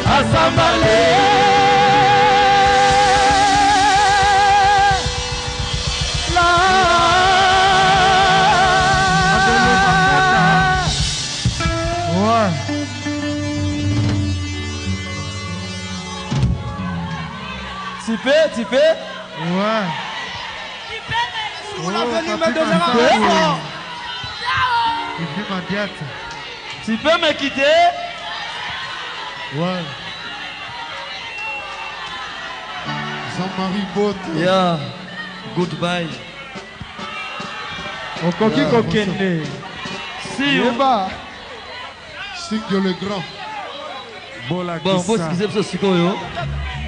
Speaker 4: asambale
Speaker 6: Tu peux?
Speaker 4: Ouais.
Speaker 6: On a venu me donner Tu peux me quitter?
Speaker 9: Ouais. Jean-Marie Botte.
Speaker 6: Yeah. Goodbye.
Speaker 4: Okoki kokende.
Speaker 6: See you.
Speaker 9: Sikyo le grand.
Speaker 6: Bon, faut excuser pour ce sikoyo.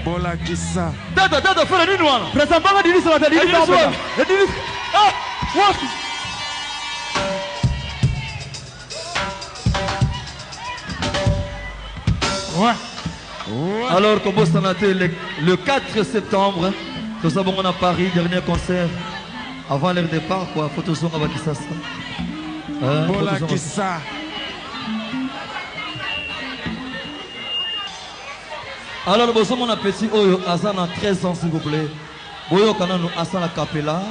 Speaker 5: Bola Kissa.
Speaker 6: Tata, fais le noir.
Speaker 4: Présent pas Dini sur la télé. Ah,
Speaker 6: ouais. Alors, comme vous savez, le 4 septembre, nous avons à Paris, dernier concert. Avant leur départ, quoi. Photo son avec Kissa.
Speaker 5: Bola Kissa.
Speaker 6: Alors, nous avons un petit Oyo, Azan a 13 ans, s'il vous plaît. Oyo, quand nous Azan la capella.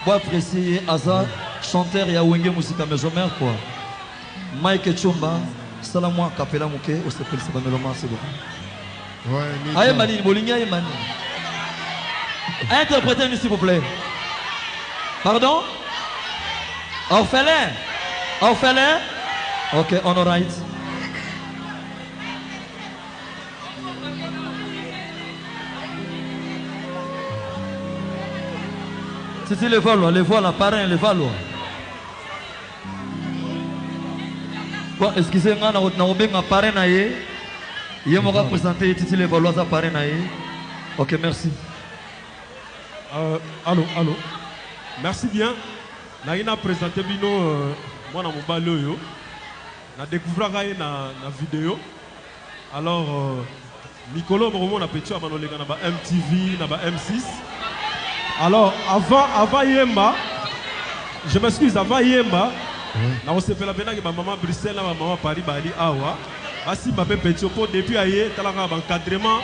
Speaker 6: Vous appréciez Azan, chanteur et Awenge Musica Maison Mère, quoi. Mike Chumba, Salamwa capella Mouké, au Sepel Sabameloma, s'il vous plaît.
Speaker 9: Ouais,
Speaker 6: Aïe Mani, Bolinga Aïe Mani. Interprétez-nous, s'il vous plaît. Pardon? Orphelin? Orphelin? Ok, on right. Titi les voiles, parrain, les voiles. Bon, excusez-moi, on a parrain naïe. Il m'a présenté Titi les voiles, parrain naïe. Ok, merci.
Speaker 5: Allô. Merci bien. Naïna présenté bino moi na mobile yo. Na découvert na vidéo. Alors Nicolo Moromo na petit amanolega na ba MTV, na ba M6. Alors, avant Yemba, je m'excuse, avant Yemba,
Speaker 10: nakosepela mpena ke bamama Bruxelles na bamama Paris bali awa basimba mpe petit mpo depuis aye talaka baencadrement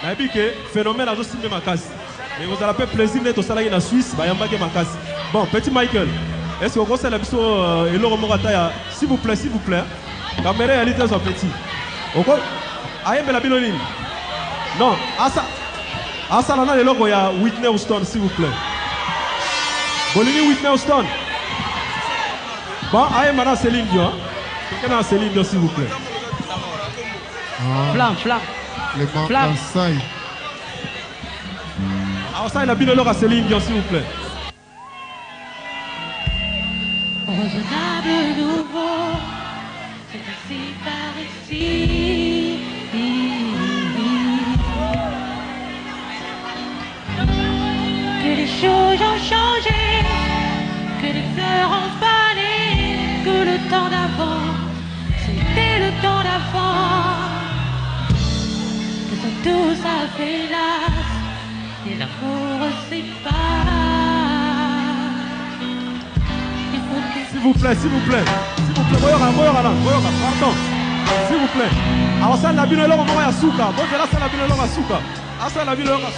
Speaker 10: nayebi ke phénomène azosimbe makasi mais kozala mpe plaisir nde tosalaki na Suisse bayambaki makasi. Bon, petit Michael, est-ce que okosala biso eloko moko ata ya s'il vous plaît caméra yali te so petit ayembela bino nini? Non, asala na eloko ya Whitney Houston s'il vous plaît. Bolini Whitney Houston. Bon, ayemba na Céline Dion. Quelqu'un na Céline Dion s'il vous plaît.
Speaker 9: Flamme. Les Marseille.
Speaker 10: Alors ça, il a bien le à Céline Dion s'il vous plaît.
Speaker 11: Raisonnable nouveau, c'est ici par ici. Que les choses ont changé, que les fleurs ont fané, que le temps d'avant, c'était le temps d'avant. Que tout ça fait l'as, et l'amour sépare.
Speaker 10: S'il vous plaît, pardon. S'il vous plaît. Alors ça, la bino est là, on va à Souka. Donc là, ça, la bino est là, à Souka. Ah, ça, la bino est là.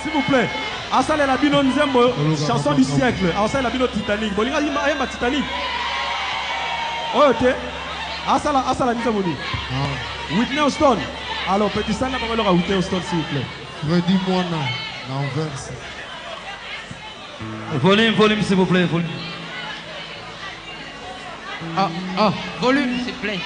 Speaker 10: S'il vous plaît. Ah, ça, la bino, chanson du siècle. Alors ça, la bino Titanic. Bon, il y a ma Titanic. Oh, ok. Ah, ça, la mise à mon Whitney Houston. Alors, petit ça, là, on va Whitney Houston, s'il vous plaît.
Speaker 9: Redis-moi l'envers.
Speaker 6: Volume, s'il vous plaît, volume.
Speaker 12: Volume, s'il vous plaît.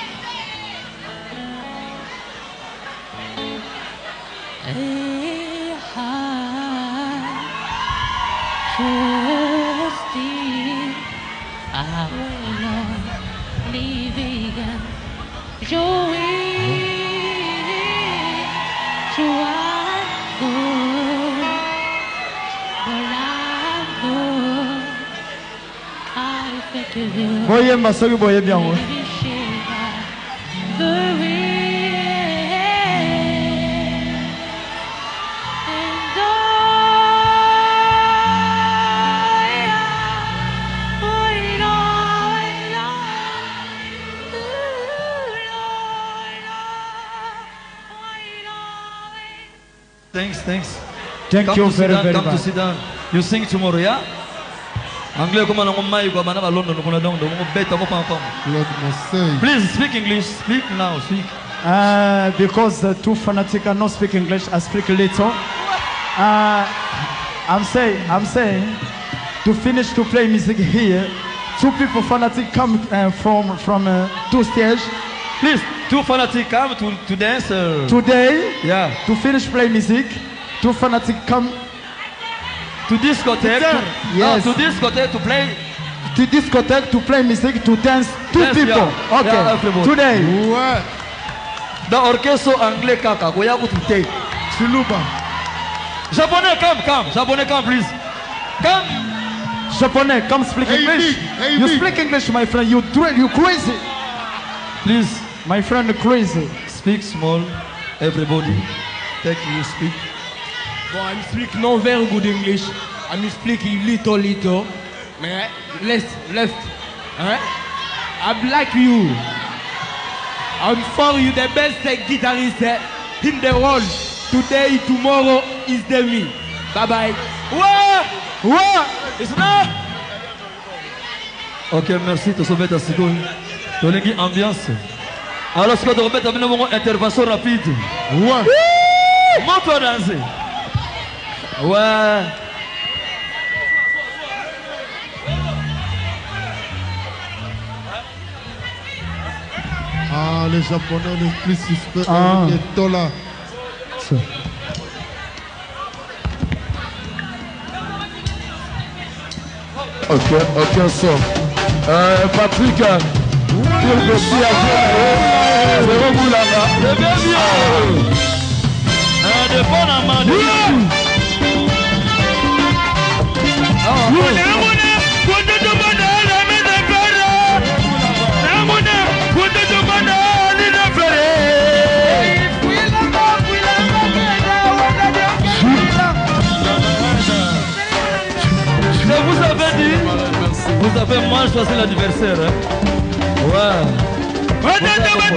Speaker 4: Voyez ma soeur, voyez bien.
Speaker 6: Thanks.
Speaker 4: Thank you very much.
Speaker 6: Come to sit down. You sing tomorrow, yeah? Anglais comme on mai quoi bana London on donc beta mo pam. Please speak English. Speak now. Speak.
Speaker 4: Because the two fanatics cannot speak English, I speak little. I'm saying to finish to play music here. Two people fanatic come from two stage.
Speaker 6: Please, two fanatic come to dance.
Speaker 4: Today,
Speaker 6: yeah.
Speaker 4: To finish play music, two fanatic come.
Speaker 6: To discotheque,
Speaker 4: yes.
Speaker 6: To discotheque to play.
Speaker 4: To discotheque to play music to dance. Two people.
Speaker 6: Yeah.
Speaker 4: Okay.
Speaker 6: Yeah,
Speaker 4: today.
Speaker 6: Ouais. Dans orchestre anglais kaka, koya ko tuté.
Speaker 4: Suluba.
Speaker 6: Japonais come. Japonais come please. Come.
Speaker 4: Japonais come speak English. You speak English, my friend. You crazy.
Speaker 6: Please,
Speaker 4: my friend, crazy.
Speaker 6: Speak small. Everybody. Take you speak.
Speaker 12: Bon, I speak not very good English. I speak little. Mais left. I'm like you. I'm for you, the best guitarist in the world. Today, tomorrow is the me. Bye.
Speaker 6: What? It's not. Ok, merci. Tu sauves ta seconde. Tu as une ambiance. Alors, ce que tu remettes à une intervention rapide.
Speaker 9: Ouais.
Speaker 6: Montre danser. Ouais.
Speaker 9: Ah, les Japonais, les plus suspects, les dollars.
Speaker 7: Ok, ça. Patrick, pour le petit avion, c'est Roboulana.
Speaker 6: C'est bien bien. De bon amant. choisi l'anniversaire. Hein? Ouais.
Speaker 8: Les grands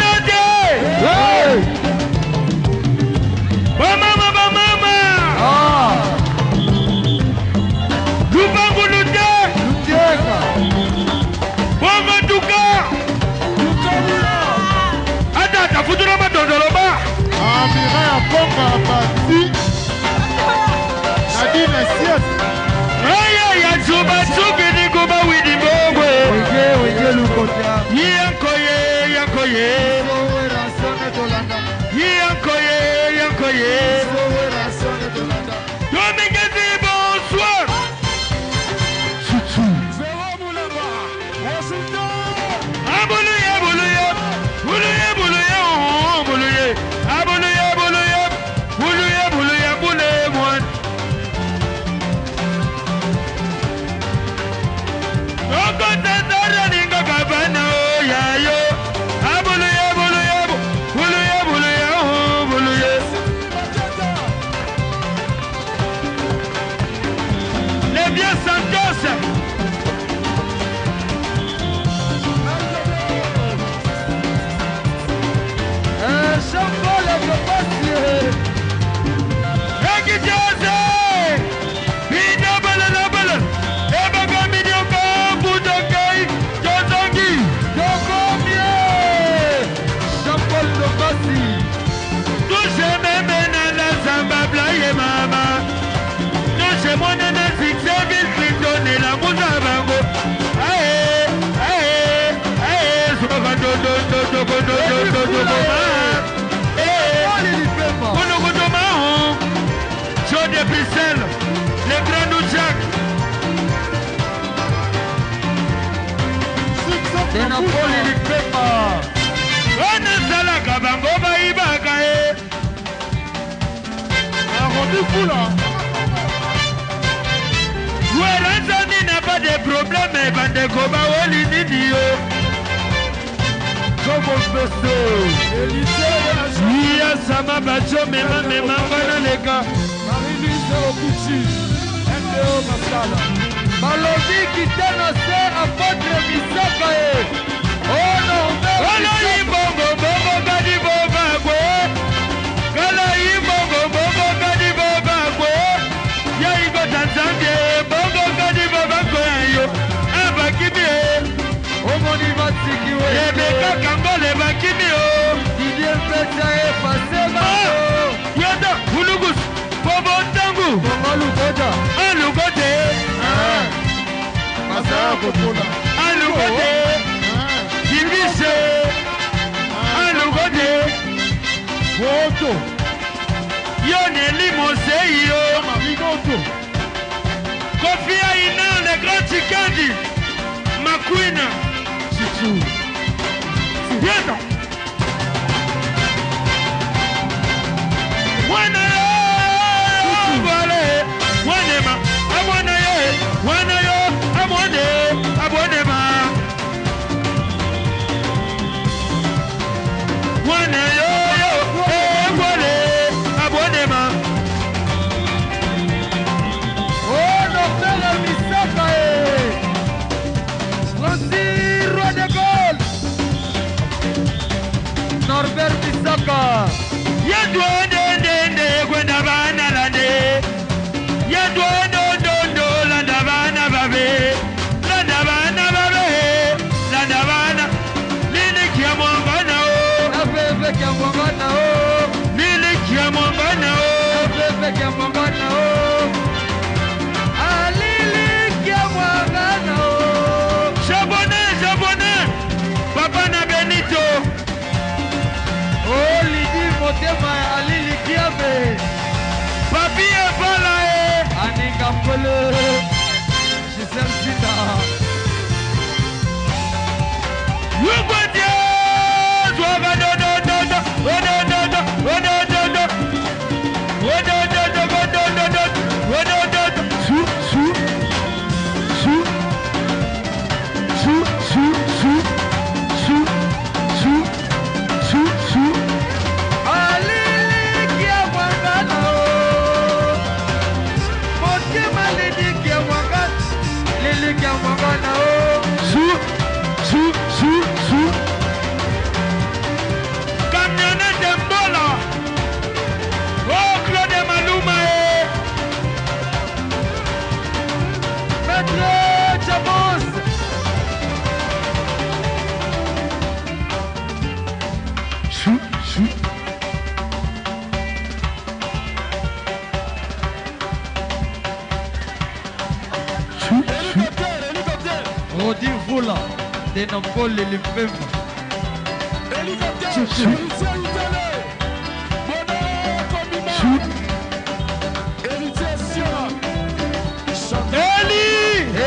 Speaker 8: Jack.
Speaker 4: Napoli Lipepa.
Speaker 8: On est à la Kabango Baïbakae. Ouerazani n'a pas de problème, Bandeko Baoli Nidio.
Speaker 4: Comment
Speaker 8: Iya Sama Bacho, Mema, les gars.
Speaker 4: Marie-Louise Okuchi, MDO Masala. Malobi qui t'annonçait à votre Misaka. Oh non,
Speaker 8: Kala Ibongo, Bongo Gadi Bobagwe. Kala Ibongo, Bongo Gadi Bobagwe. Yaigo Tanzania, Bongo Gadi Bobagwe. Abakimi.
Speaker 4: Omoni Matsikiwe.
Speaker 8: Rebecca Kambole Bakimi.
Speaker 4: Didier Peta est passé.
Speaker 8: Yada, Hulugus, Bobo Tangu.
Speaker 4: Bongo Lugoja.
Speaker 8: Alugote.
Speaker 4: Masaya Kopola.
Speaker 8: Alugote. Divisé. Alugote.
Speaker 4: Voto.
Speaker 8: Yoneli Moseyo.
Speaker 4: Mamigoto.
Speaker 8: Kofi Aina, le grand Chikandi. Makwina.
Speaker 4: Chichu.
Speaker 8: Yada. Wana Abone. Wanema. Abone. Wana yo. Abone. Abonema. Wana yo. Abone. Abonema.
Speaker 4: Oh, Norbert Misaka. Francis Roi de Gaulle. Norbert Misaka.
Speaker 8: Yadwa dende kwenda bana lande. Yadwa do landa bana babe. Landa bana babe. Landa bana. Nini kia mwangana o.
Speaker 4: Afefe kia mwangana o.
Speaker 8: Nini kia mwangana o.
Speaker 4: Afefe kia mwangana o. Alili kia mwangana o.
Speaker 8: Japonais. Papa na Benito.
Speaker 4: Oh, Lidi Motema Alili Kiabe.
Speaker 8: Papi Epala e.
Speaker 4: Aninga Mpole. Giselle Sita.
Speaker 8: Yugwete. Zwaga do.
Speaker 4: Alili Kia Mwangana o. Motema Lidi
Speaker 12: Pepula de Napoli Limpemba.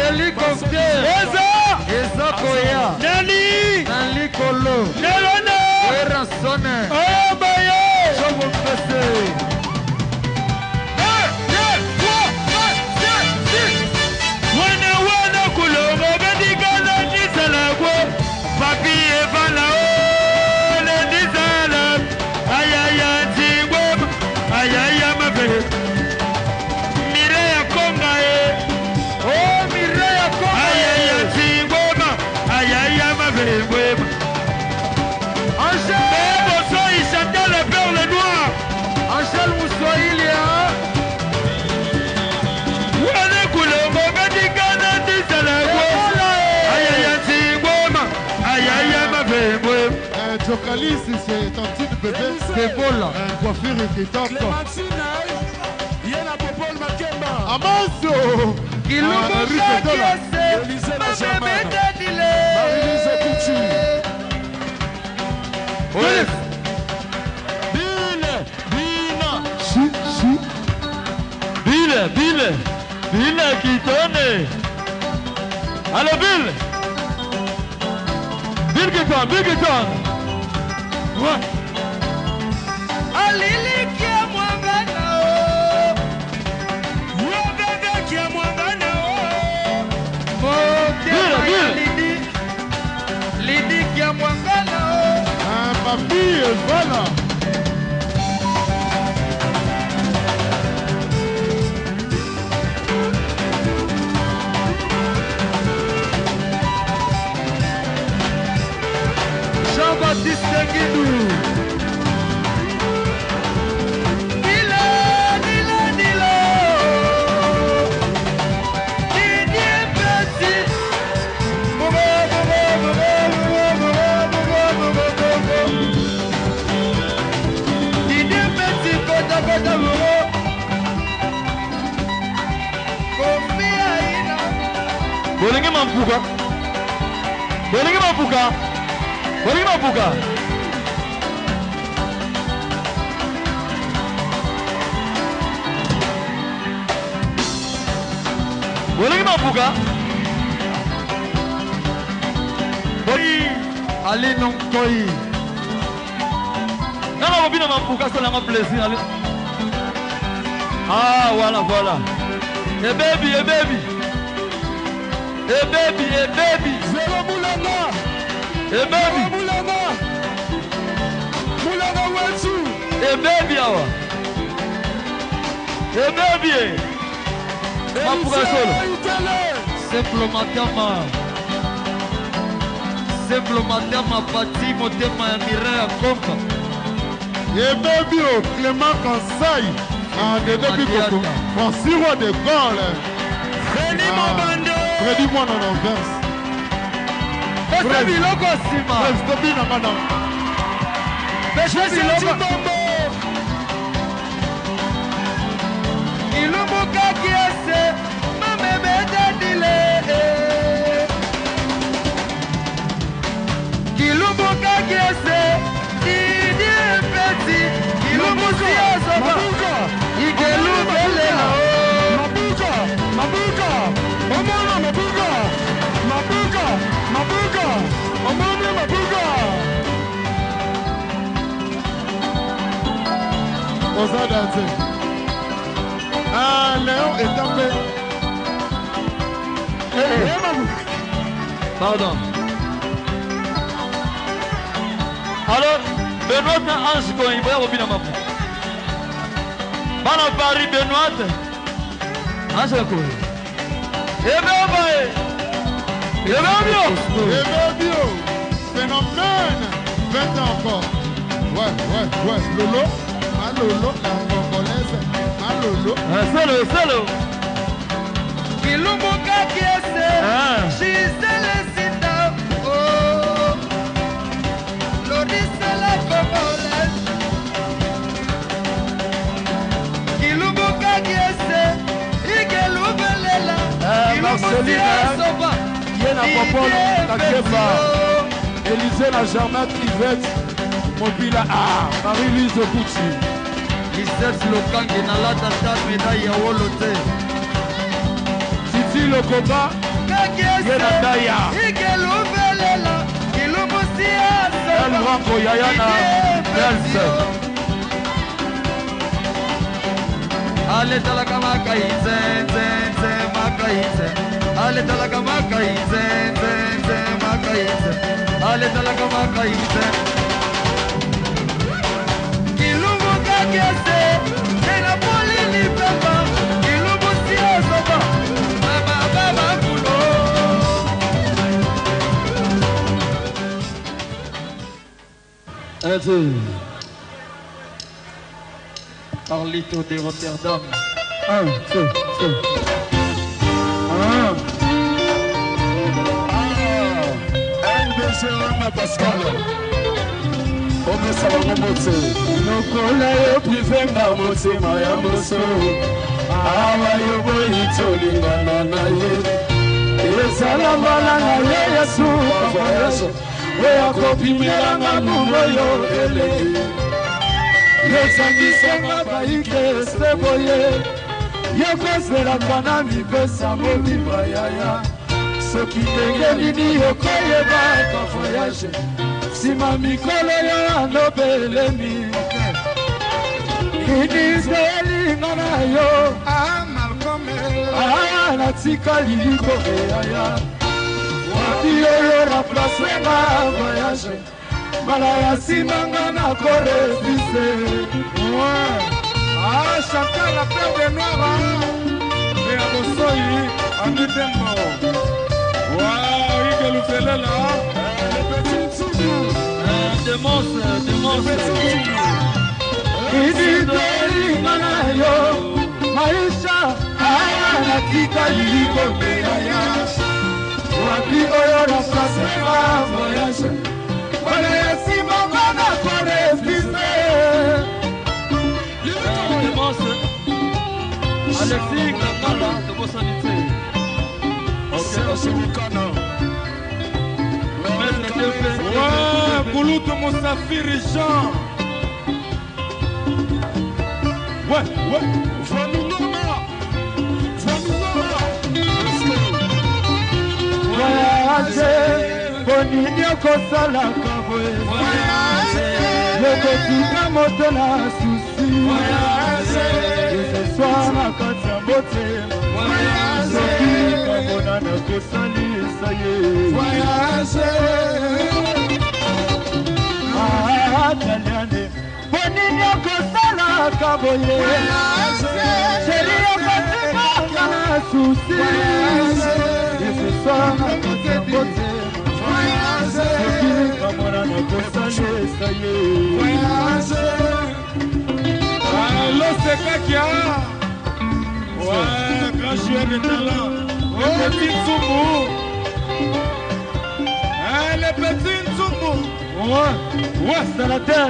Speaker 12: Hélicoptère Eza Koya Nani Nali Kolo Nelona Eransone Obaye Chobo Mpese Wana Kulongo Bedigana Nisalagwo Papi Evana Ole Nisala Ayaya Tigwem Ayaya Mabe Mireya Konga Oh Mireya Konga Ayaya Tigwem Ayaya Mabe Angèle Bosso il chantait le perle noir Angèle Moussoïli Wana Kulongo Bedigana Nisalagwo Ayaya Tigwem Ayaya Mabe
Speaker 9: Jokalis, c'est ton petit bébé.
Speaker 12: C'est beau là.
Speaker 9: Coiffure et top.
Speaker 7: Clémentine, Yena Popol Makemba.
Speaker 9: Amazo.
Speaker 7: Élisée Benjamin. Marie-Lise Couture.
Speaker 12: Oui.
Speaker 6: Bile Kitone. Allô Bill. Bill Kiton. Ouais.
Speaker 12: Alili kia mwangana o Mwabebe kia mwangana o Moke Lidi kia mwangana o
Speaker 9: Papi, voilà.
Speaker 12: Jean-Baptiste Guidou
Speaker 6: Bolingi Mampuka.
Speaker 12: Ali Nongkoi
Speaker 6: Nana Bobina Mampuka, c'est un plaisir. Ah, voilà. Et baby.
Speaker 7: Zéro Moulana.
Speaker 6: Et baby.
Speaker 7: Moulana Wetsu.
Speaker 6: Et baby awa. Et baby. Mampuka solo.
Speaker 12: Simple Matama Pati Motema ya Mireya Konka.
Speaker 9: Et baby, Clément Kansai. De début Coco. Francis Roy de Gaulle.
Speaker 12: Freddy Mobando.
Speaker 9: Freddy Mwana en verse.
Speaker 12: Pesa biloko sima.
Speaker 9: Stopi na madame.
Speaker 12: Pesa biloko. Ilumuka kiese. Mamebe dadile. Ilumuka kiese. Didi peti. Ilumusi asoba. Igelu belela.
Speaker 7: Mabuka. Omona Mabuka. Omona Mabuka.
Speaker 9: Osa danser. Léon est tapé.
Speaker 6: Pardon. Alors, Benoît Ange Koyi, Boya Bobina Mapu. Bana Paris Benoît Ange Koyi.
Speaker 9: Ebebio. Phénomène. 20 ans encore. Ouais. Lolo. Malolo, la congolaise. Malolo.
Speaker 6: Solo.
Speaker 12: Ilumuka kiese. Gisele Sita. Oh. Lorisa la congolaise. Ilumuka kiese. Igelu belela. Ilumusi asoba.
Speaker 7: Élysée na Popol Takeba, Élysée na Germain Trivette, Mobila Marie-Louise Okuti.
Speaker 6: Lisette Lokange na lata stade médaille ya Wolote.
Speaker 7: Titi Lokoba, Yenandaya. El Ranko Yayana, Belze.
Speaker 6: Ale talaka makai zen zen zen makai zen. Ale talaka makai zen zen zen makai zen. Ale talaka makai zen. Kilungu kakese, nena poli ni pepa. Kilungu siya soba, baba baba kulo. Carlito de Rotterdam.
Speaker 7: LBG Rama Pascal. Omesa Momote. Nokola yo privenga motema ya moso. Awa yo boyi tolingana na ye. Ezala mbala na ye Yesu voyage. Oya kopimelanga mungo yo eleki. Yesangisanga baike seboye. Yokozelaka na mipesa mobimba yaya. Soki ndenge nini yokoyebaka voyage. Sima mikolo yo anobelemi. Inizelinga na yo natika liliko yaya. Wapi oyo na place nga voyage. Mala ya simanga na korefise.
Speaker 5: Chantal la peur des noirs. Et à Bossoyi, en Utembo. Waouh, il est le félé là. Le petit Tsougou.
Speaker 6: Démence.
Speaker 7: Il dit de l'inganayo. Maïcha, natika liliko yaya. Wapi oyo na place nga voyage. Mala ya simanga na korefise.
Speaker 6: Alexis Kakala de Bossanité.
Speaker 5: Ouais, Bouloutou Moussafir Jean. Ouais.
Speaker 7: Voyage, bonini okosala kabwe. Yokotika moto na susi. Ce soir na kati ya motema. Soki kamona na kosali esaye. Taliane, bonini okosala kaboye. Chéri yokotika na susi. Ce soir na kati ya motema. Soki kamona na kosali esaye.
Speaker 5: L'Osekakia. Ouais, grand joueur de talent. Le petit Nzumbu. Le petit Nzumbu.
Speaker 7: Ouais, installateur.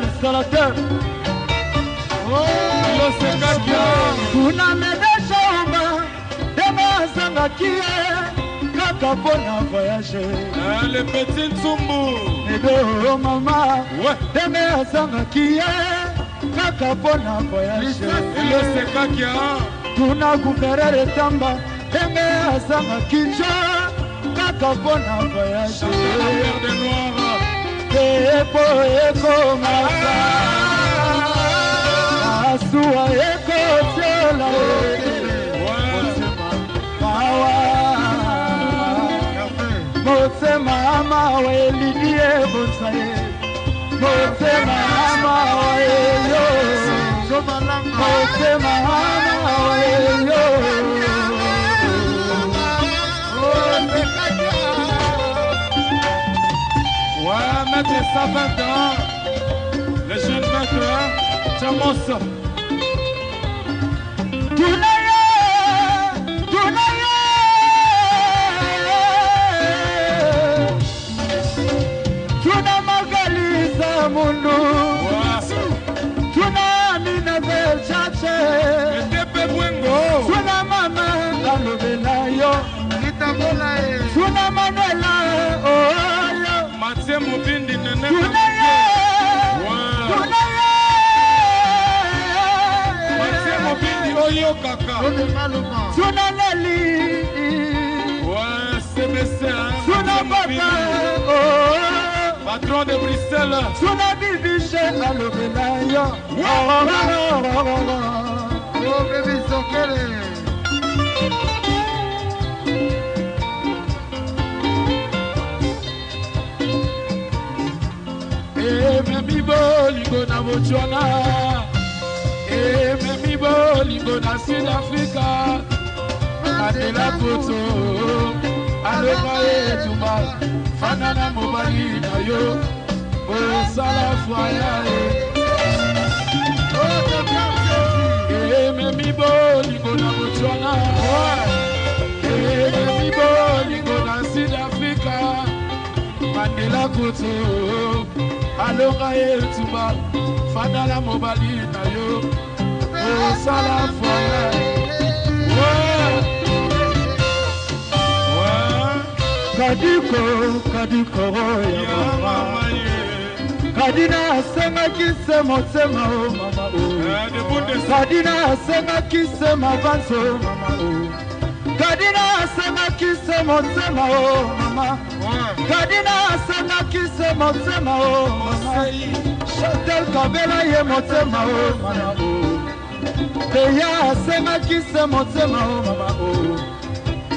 Speaker 5: L'Osekakia.
Speaker 7: Kuna medesha omba. Dema zangakie. Kaka pona voyage.
Speaker 5: Le petit Nzumbu.
Speaker 7: Edo mama.
Speaker 5: Ouais.
Speaker 7: Dema zangakie. Kaka pona voyage.
Speaker 5: L'Osekakia.
Speaker 7: Tuna kukerere tamba. Deme asanga kicha. Kaka pona voyage.
Speaker 5: Chantal de Noir.
Speaker 7: Epo eko masa. Asua eko tiola. Mawa. Motema ama we lidie bonsaye. Motema ama we yo. Motema ama we yo.
Speaker 5: Ouais, maître 120 ans. Le jeune maître, Chamos.
Speaker 7: Tuna magaliza mundu. Tuna nina belchache. Tuna mama alobela yo. Tuna manel
Speaker 5: Elio Kaka.
Speaker 4: Suna Leli.
Speaker 5: Ouais, CBC, hein.
Speaker 4: Suna Bata.
Speaker 5: Patron de Bruxelles.
Speaker 4: Suna Bibiche Alobelaya. Oh, baby, Sokele.
Speaker 5: Memi bolingo na Botswana, memi bolingo na Sud Africa, Mandela Koto, aloba etumba, fana na mobali na yo, osala fwaya memi bolingo na Botswana, memi bolingo na Sud Africa, Mandela Koto. Alonga etumba fadala mobali na yo osala foya
Speaker 4: kadiko ya mama kadina senga kise motema o mama o kadina senga kise mavanso mama o kadina senga kise motema o mama kadina senga kise motema o mama Chantal Kabela ye motema o mama o Beya senga kise motema o mama o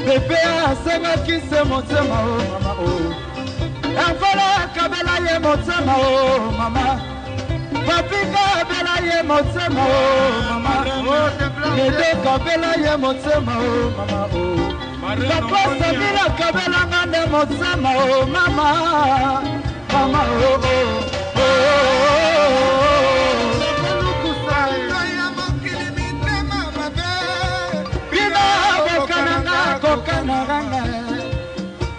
Speaker 4: Bebe senga kise motema o mama o Enfola Kabela ye motema o mama Papi Kabela ye motema o mama Nede Kabela ye motema o mama o Papa Sabila Kabela ngane motema o mama mama o Bina bokananga kokananga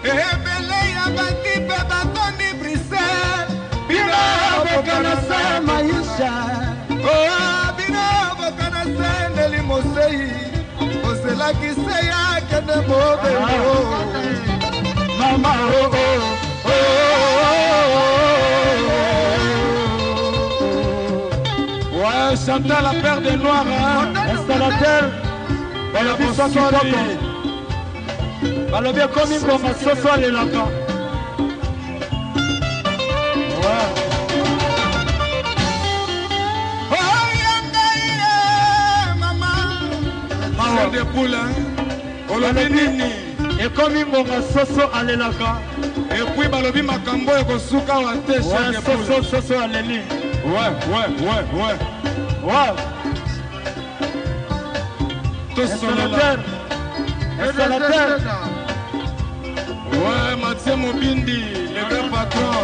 Speaker 4: ebele ya batipe batoni Bruxelles Bina bokana sa maisha Bina bokana sa ndeli mosei osela kiseya kende mobelo mama
Speaker 5: Ouais, Chantal la paire des noirs, hein.
Speaker 4: Installateur, la puissance qui tombe. Balobia comme une bombe, ce soir les lacans. Ouais.
Speaker 5: C'est des poules, hein. Olobi nini.
Speaker 4: Et comme une bombe, ce soir les lacans.
Speaker 5: Et puis balobi makambo et kosuka wa te
Speaker 4: chez des poules. Ce soir les lignes.
Speaker 5: Ouais.
Speaker 4: Installateur.
Speaker 5: Ouais, Mathieu Mobindi, le grand patron.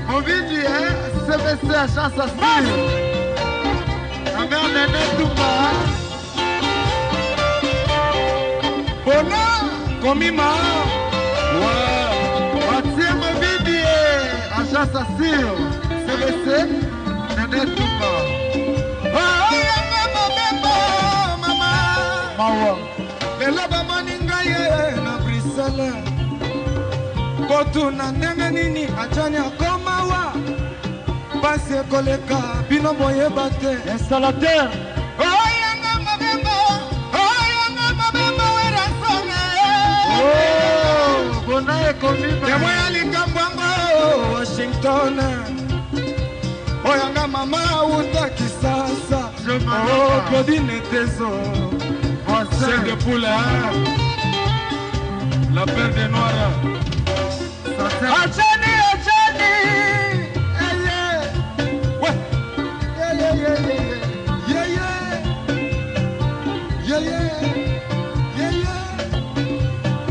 Speaker 4: Mobindi, hein, CBC à chance à suivre. La mère Néné Touma.
Speaker 5: Bona, Komima.
Speaker 4: Ouais. Mathieu Mobindi, à chance à suivre. CBC, Néné Touma.
Speaker 1: lelo bamoni ngai na Bruxelles kotuna ndenge nini ajani akomawa pasi ekoleka bino boyeba te
Speaker 4: installateur
Speaker 1: oyanga mabembo werasone
Speaker 4: bona ekomima
Speaker 1: yamwe ya likambo yango Washington oyanga mama uta kisasa Claudine Tezo
Speaker 5: c'est de poule, la paire des noirs.
Speaker 4: Achani,
Speaker 1: ouais,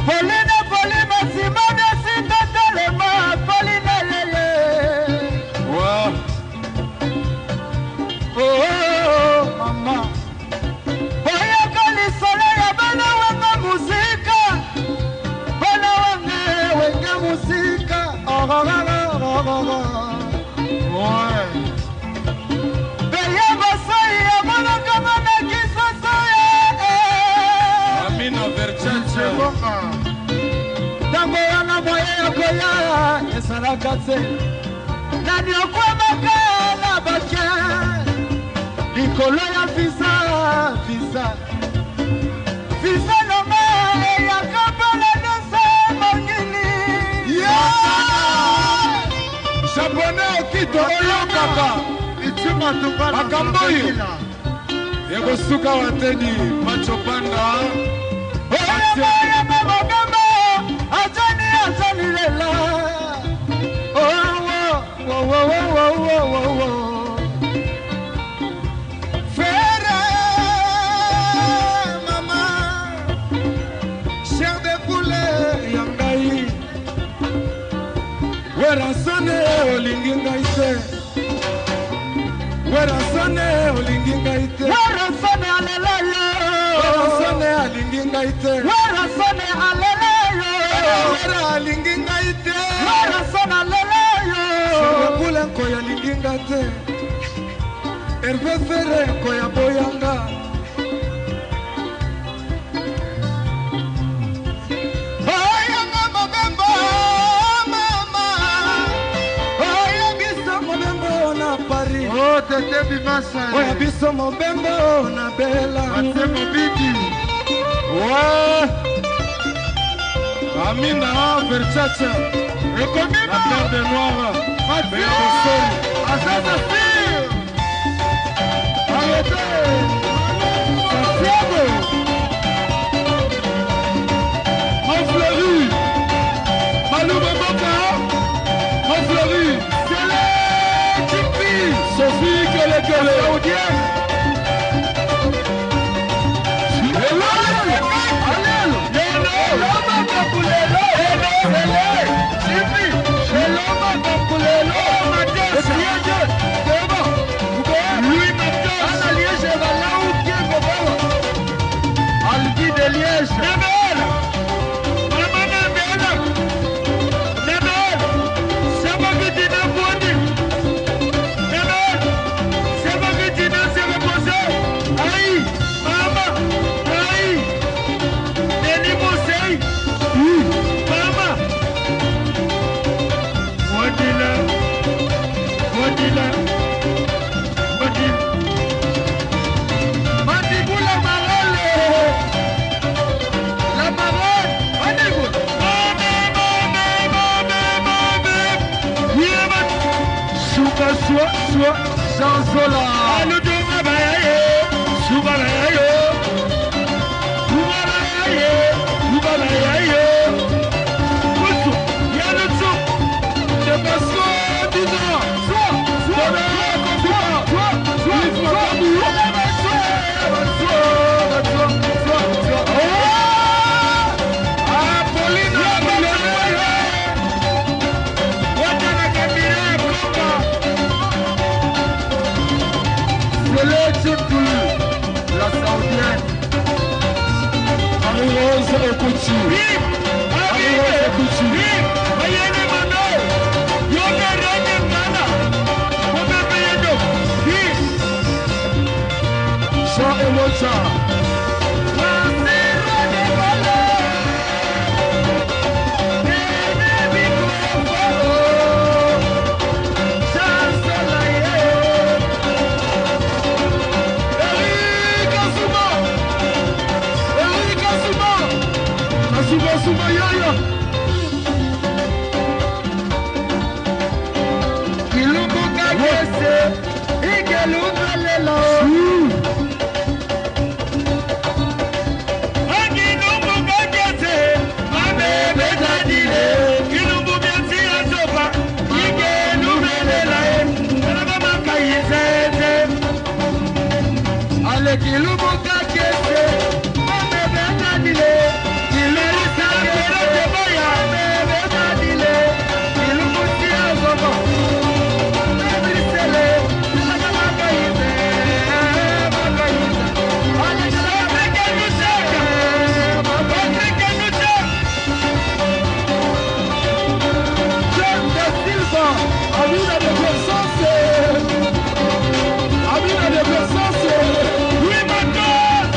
Speaker 4: Pauline, Simone, Sita, Telema, Pauline,
Speaker 5: ouais.
Speaker 4: Oh, maman.
Speaker 5: Amina Verchance
Speaker 4: tango wana moye okoya esalaka te nani okwamaka na bake likolo ya
Speaker 5: kaka makambo oyo ekosuka wateni macho panda
Speaker 4: magambo azani lela frère maman cher de poulet
Speaker 5: yangai werasone olingi ngai te werasone olingi ngai te
Speaker 4: werasone aleleyo
Speaker 5: werasone alingi ngai te
Speaker 4: werasone aleleyo
Speaker 5: wera alingi ngai te
Speaker 4: werasone aleleyo
Speaker 5: sebule nkoya alingi nga te herve fere nkoya boyanga
Speaker 4: oyanga mobembo mama
Speaker 5: oya biso mobembo na Paris
Speaker 9: tete bimasa
Speaker 5: oya biso mobembo na Bela
Speaker 9: ate mobidi
Speaker 5: Amina Versace la terre des noirs
Speaker 4: Asasa Sir
Speaker 5: arrêtez Santiago Manfleury Malou Boboka Manfleury
Speaker 4: Sele Chipi
Speaker 5: Sophie Kelekele
Speaker 4: Saoudienne
Speaker 5: Zanzola
Speaker 4: Aluduma bayaye Suba bayaye Kuma bayaye Kuba bayaye Kusu Yanutsu
Speaker 5: Depasso Dina
Speaker 4: La Saoudienne
Speaker 5: Rose Okuchi Rose Okuchi
Speaker 4: Ayene Mano Yoga Rene Mana Mobembe Yedo
Speaker 5: Jean Emocha
Speaker 4: Masiro de Bala Nene Biko Chansolaye
Speaker 5: Suma Yaya
Speaker 4: Kilumbu Kagese Igelunga Lelo Kilumbu Kagese Mame Betadile Kilumbu Biansi Asopa Igelunga Lelae Kalabama Kayesete Ale Kilumbu Kagese Mame Betadile
Speaker 5: Amina de Versace.
Speaker 4: Oui, ma God.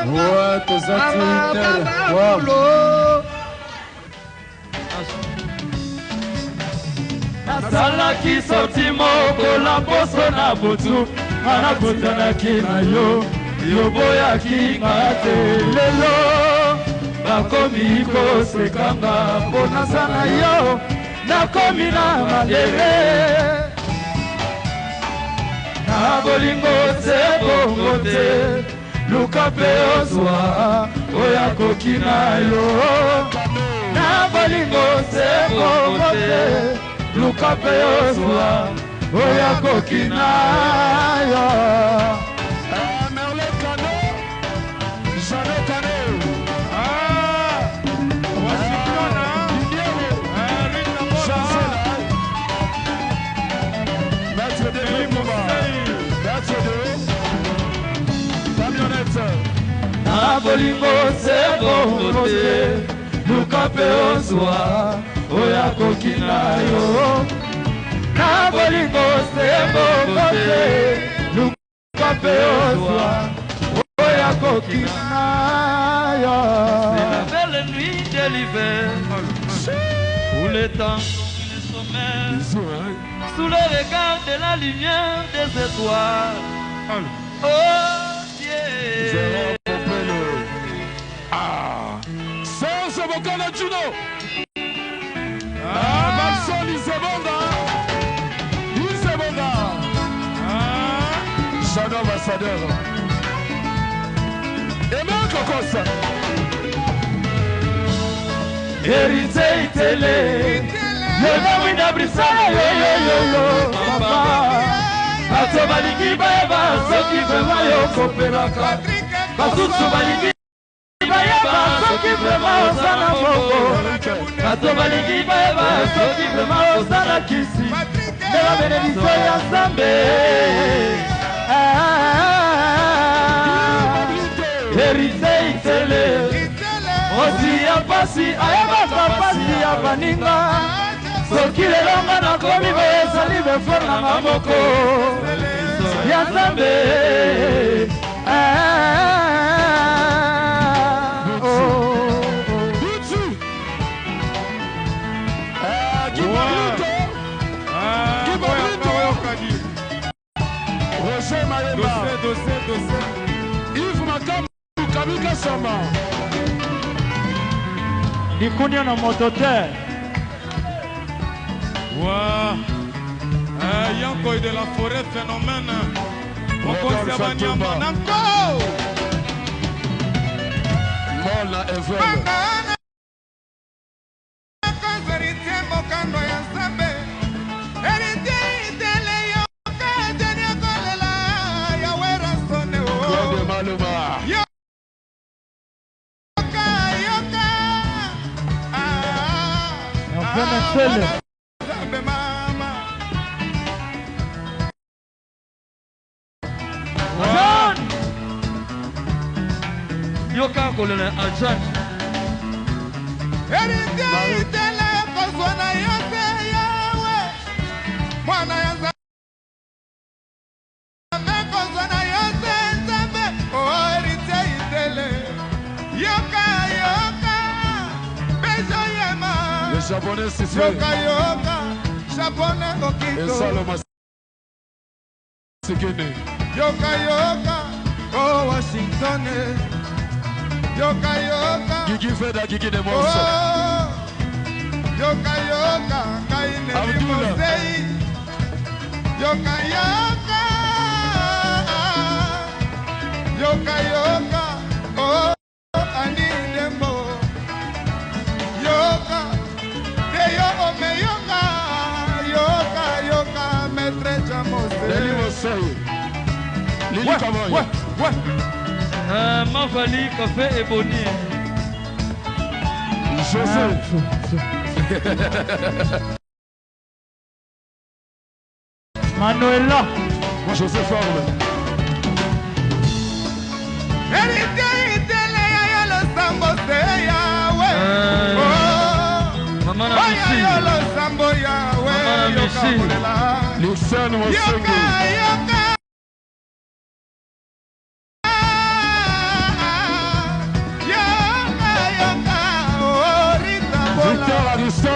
Speaker 7: Ouais, tes activités.
Speaker 6: nasalaki sorti mokola poso na butu nga nakutanaki na yo yoboyaki nga te lelo bakomi kosekanga mpo naza na yo nakomi na malele na bolingo te bongo te luka mpe ozwa oya koki na yo na bolingo te bongo te luka mpe ozwa oya koki na yo
Speaker 7: Merle Kano, Jeannot Kano.
Speaker 5: Washington,
Speaker 7: Maître de Limouba, Maître de Camionnette.
Speaker 6: na bolingo te bongo te luka mpe ozwa oya koki na yo na bolingo te bongo te luka mpe ozwa oya koki na yo. C'est la belle nuit de l'hiver où le temps le sommeil sous le regard de la lumière des étoiles. Oh yeah.
Speaker 7: Serge Bokana Juno. Maxon Isebonga. Isebonga. Jean ambassadeur. Aimé Kokosa.
Speaker 6: Hérité Itele. Yona wina brisana yo yo yo yo. Papa. Bato balingi bayeba soki vrema yo kopelaka. Basusu balingi bayeba soki vrema osana moko. Bato balingi bayeba soki vrema osana kisi. Nela benediso ya Nzambe. Hérité Itele. Osi ya pasi ayebaka pasi ya baninga. Soki lelo nga nakomi boye ezali befort nanga moko ya Nzambe.
Speaker 7: Roger Mayema.
Speaker 5: Dossier.
Speaker 7: Yves Makamu Kamika Samba.
Speaker 8: Nikunya na moto te.
Speaker 5: Wow. Yanko de la forêt phénomène. Mokonzi ya banyama nanko.
Speaker 7: Mola Evel.
Speaker 6: Yoka kolele Ajan.
Speaker 1: Hérité Itele kozwana yo te yawe mwana ya Nzambe kozwana yo te Nzambe. Oh Hérité Itele yoka bezo yema
Speaker 7: Le japonais c'est
Speaker 1: yoka japonais okito
Speaker 7: Saloma Sikene.
Speaker 1: yoka oh Washington yoka
Speaker 7: Gigi Feda Gigi de Monso.
Speaker 1: yoka kaine limosei yoka oh ani dembo yoka deyo ome yoka maître Jamose
Speaker 7: Lili Mosei. Lili Kamoy.
Speaker 6: Mavali Café Ebony.
Speaker 7: Joseph.
Speaker 8: Manuela.
Speaker 7: Joseph Orle.
Speaker 1: Hérité Itele ya lo sambo se yawe.
Speaker 6: Mama na
Speaker 1: Misi. Ya lo sambo yawe.
Speaker 6: Mama na Misi.
Speaker 7: Lucien Mosengo.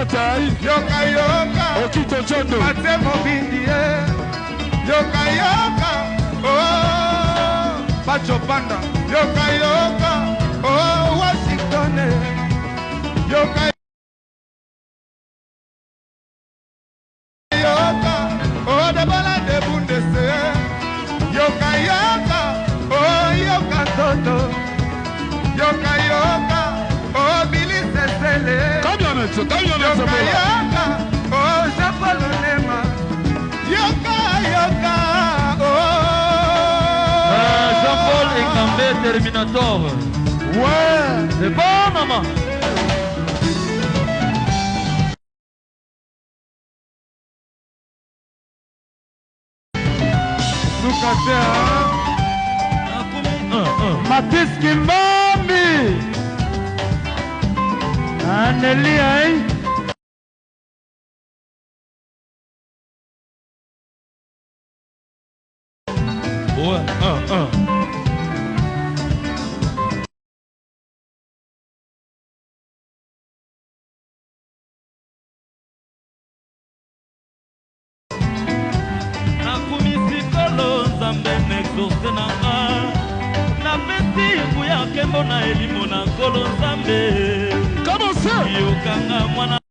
Speaker 7: yoka yoka
Speaker 13: Okito Chondo
Speaker 7: Mate Mobindi yoka yoka oh Pacho Panda yoka yoka oh Washington yoka yoka oh de bala de bundese yoka yoka oh yoka toto yoka yoka oh Billy Sesele yoka yoka oh Japolo Nema yoka yoka oh
Speaker 6: Jean-Paul Engambe Terminator.
Speaker 7: Ouais
Speaker 6: c'est bon maman.
Speaker 8: Matis Kimbambi Anelia
Speaker 6: Comment ça?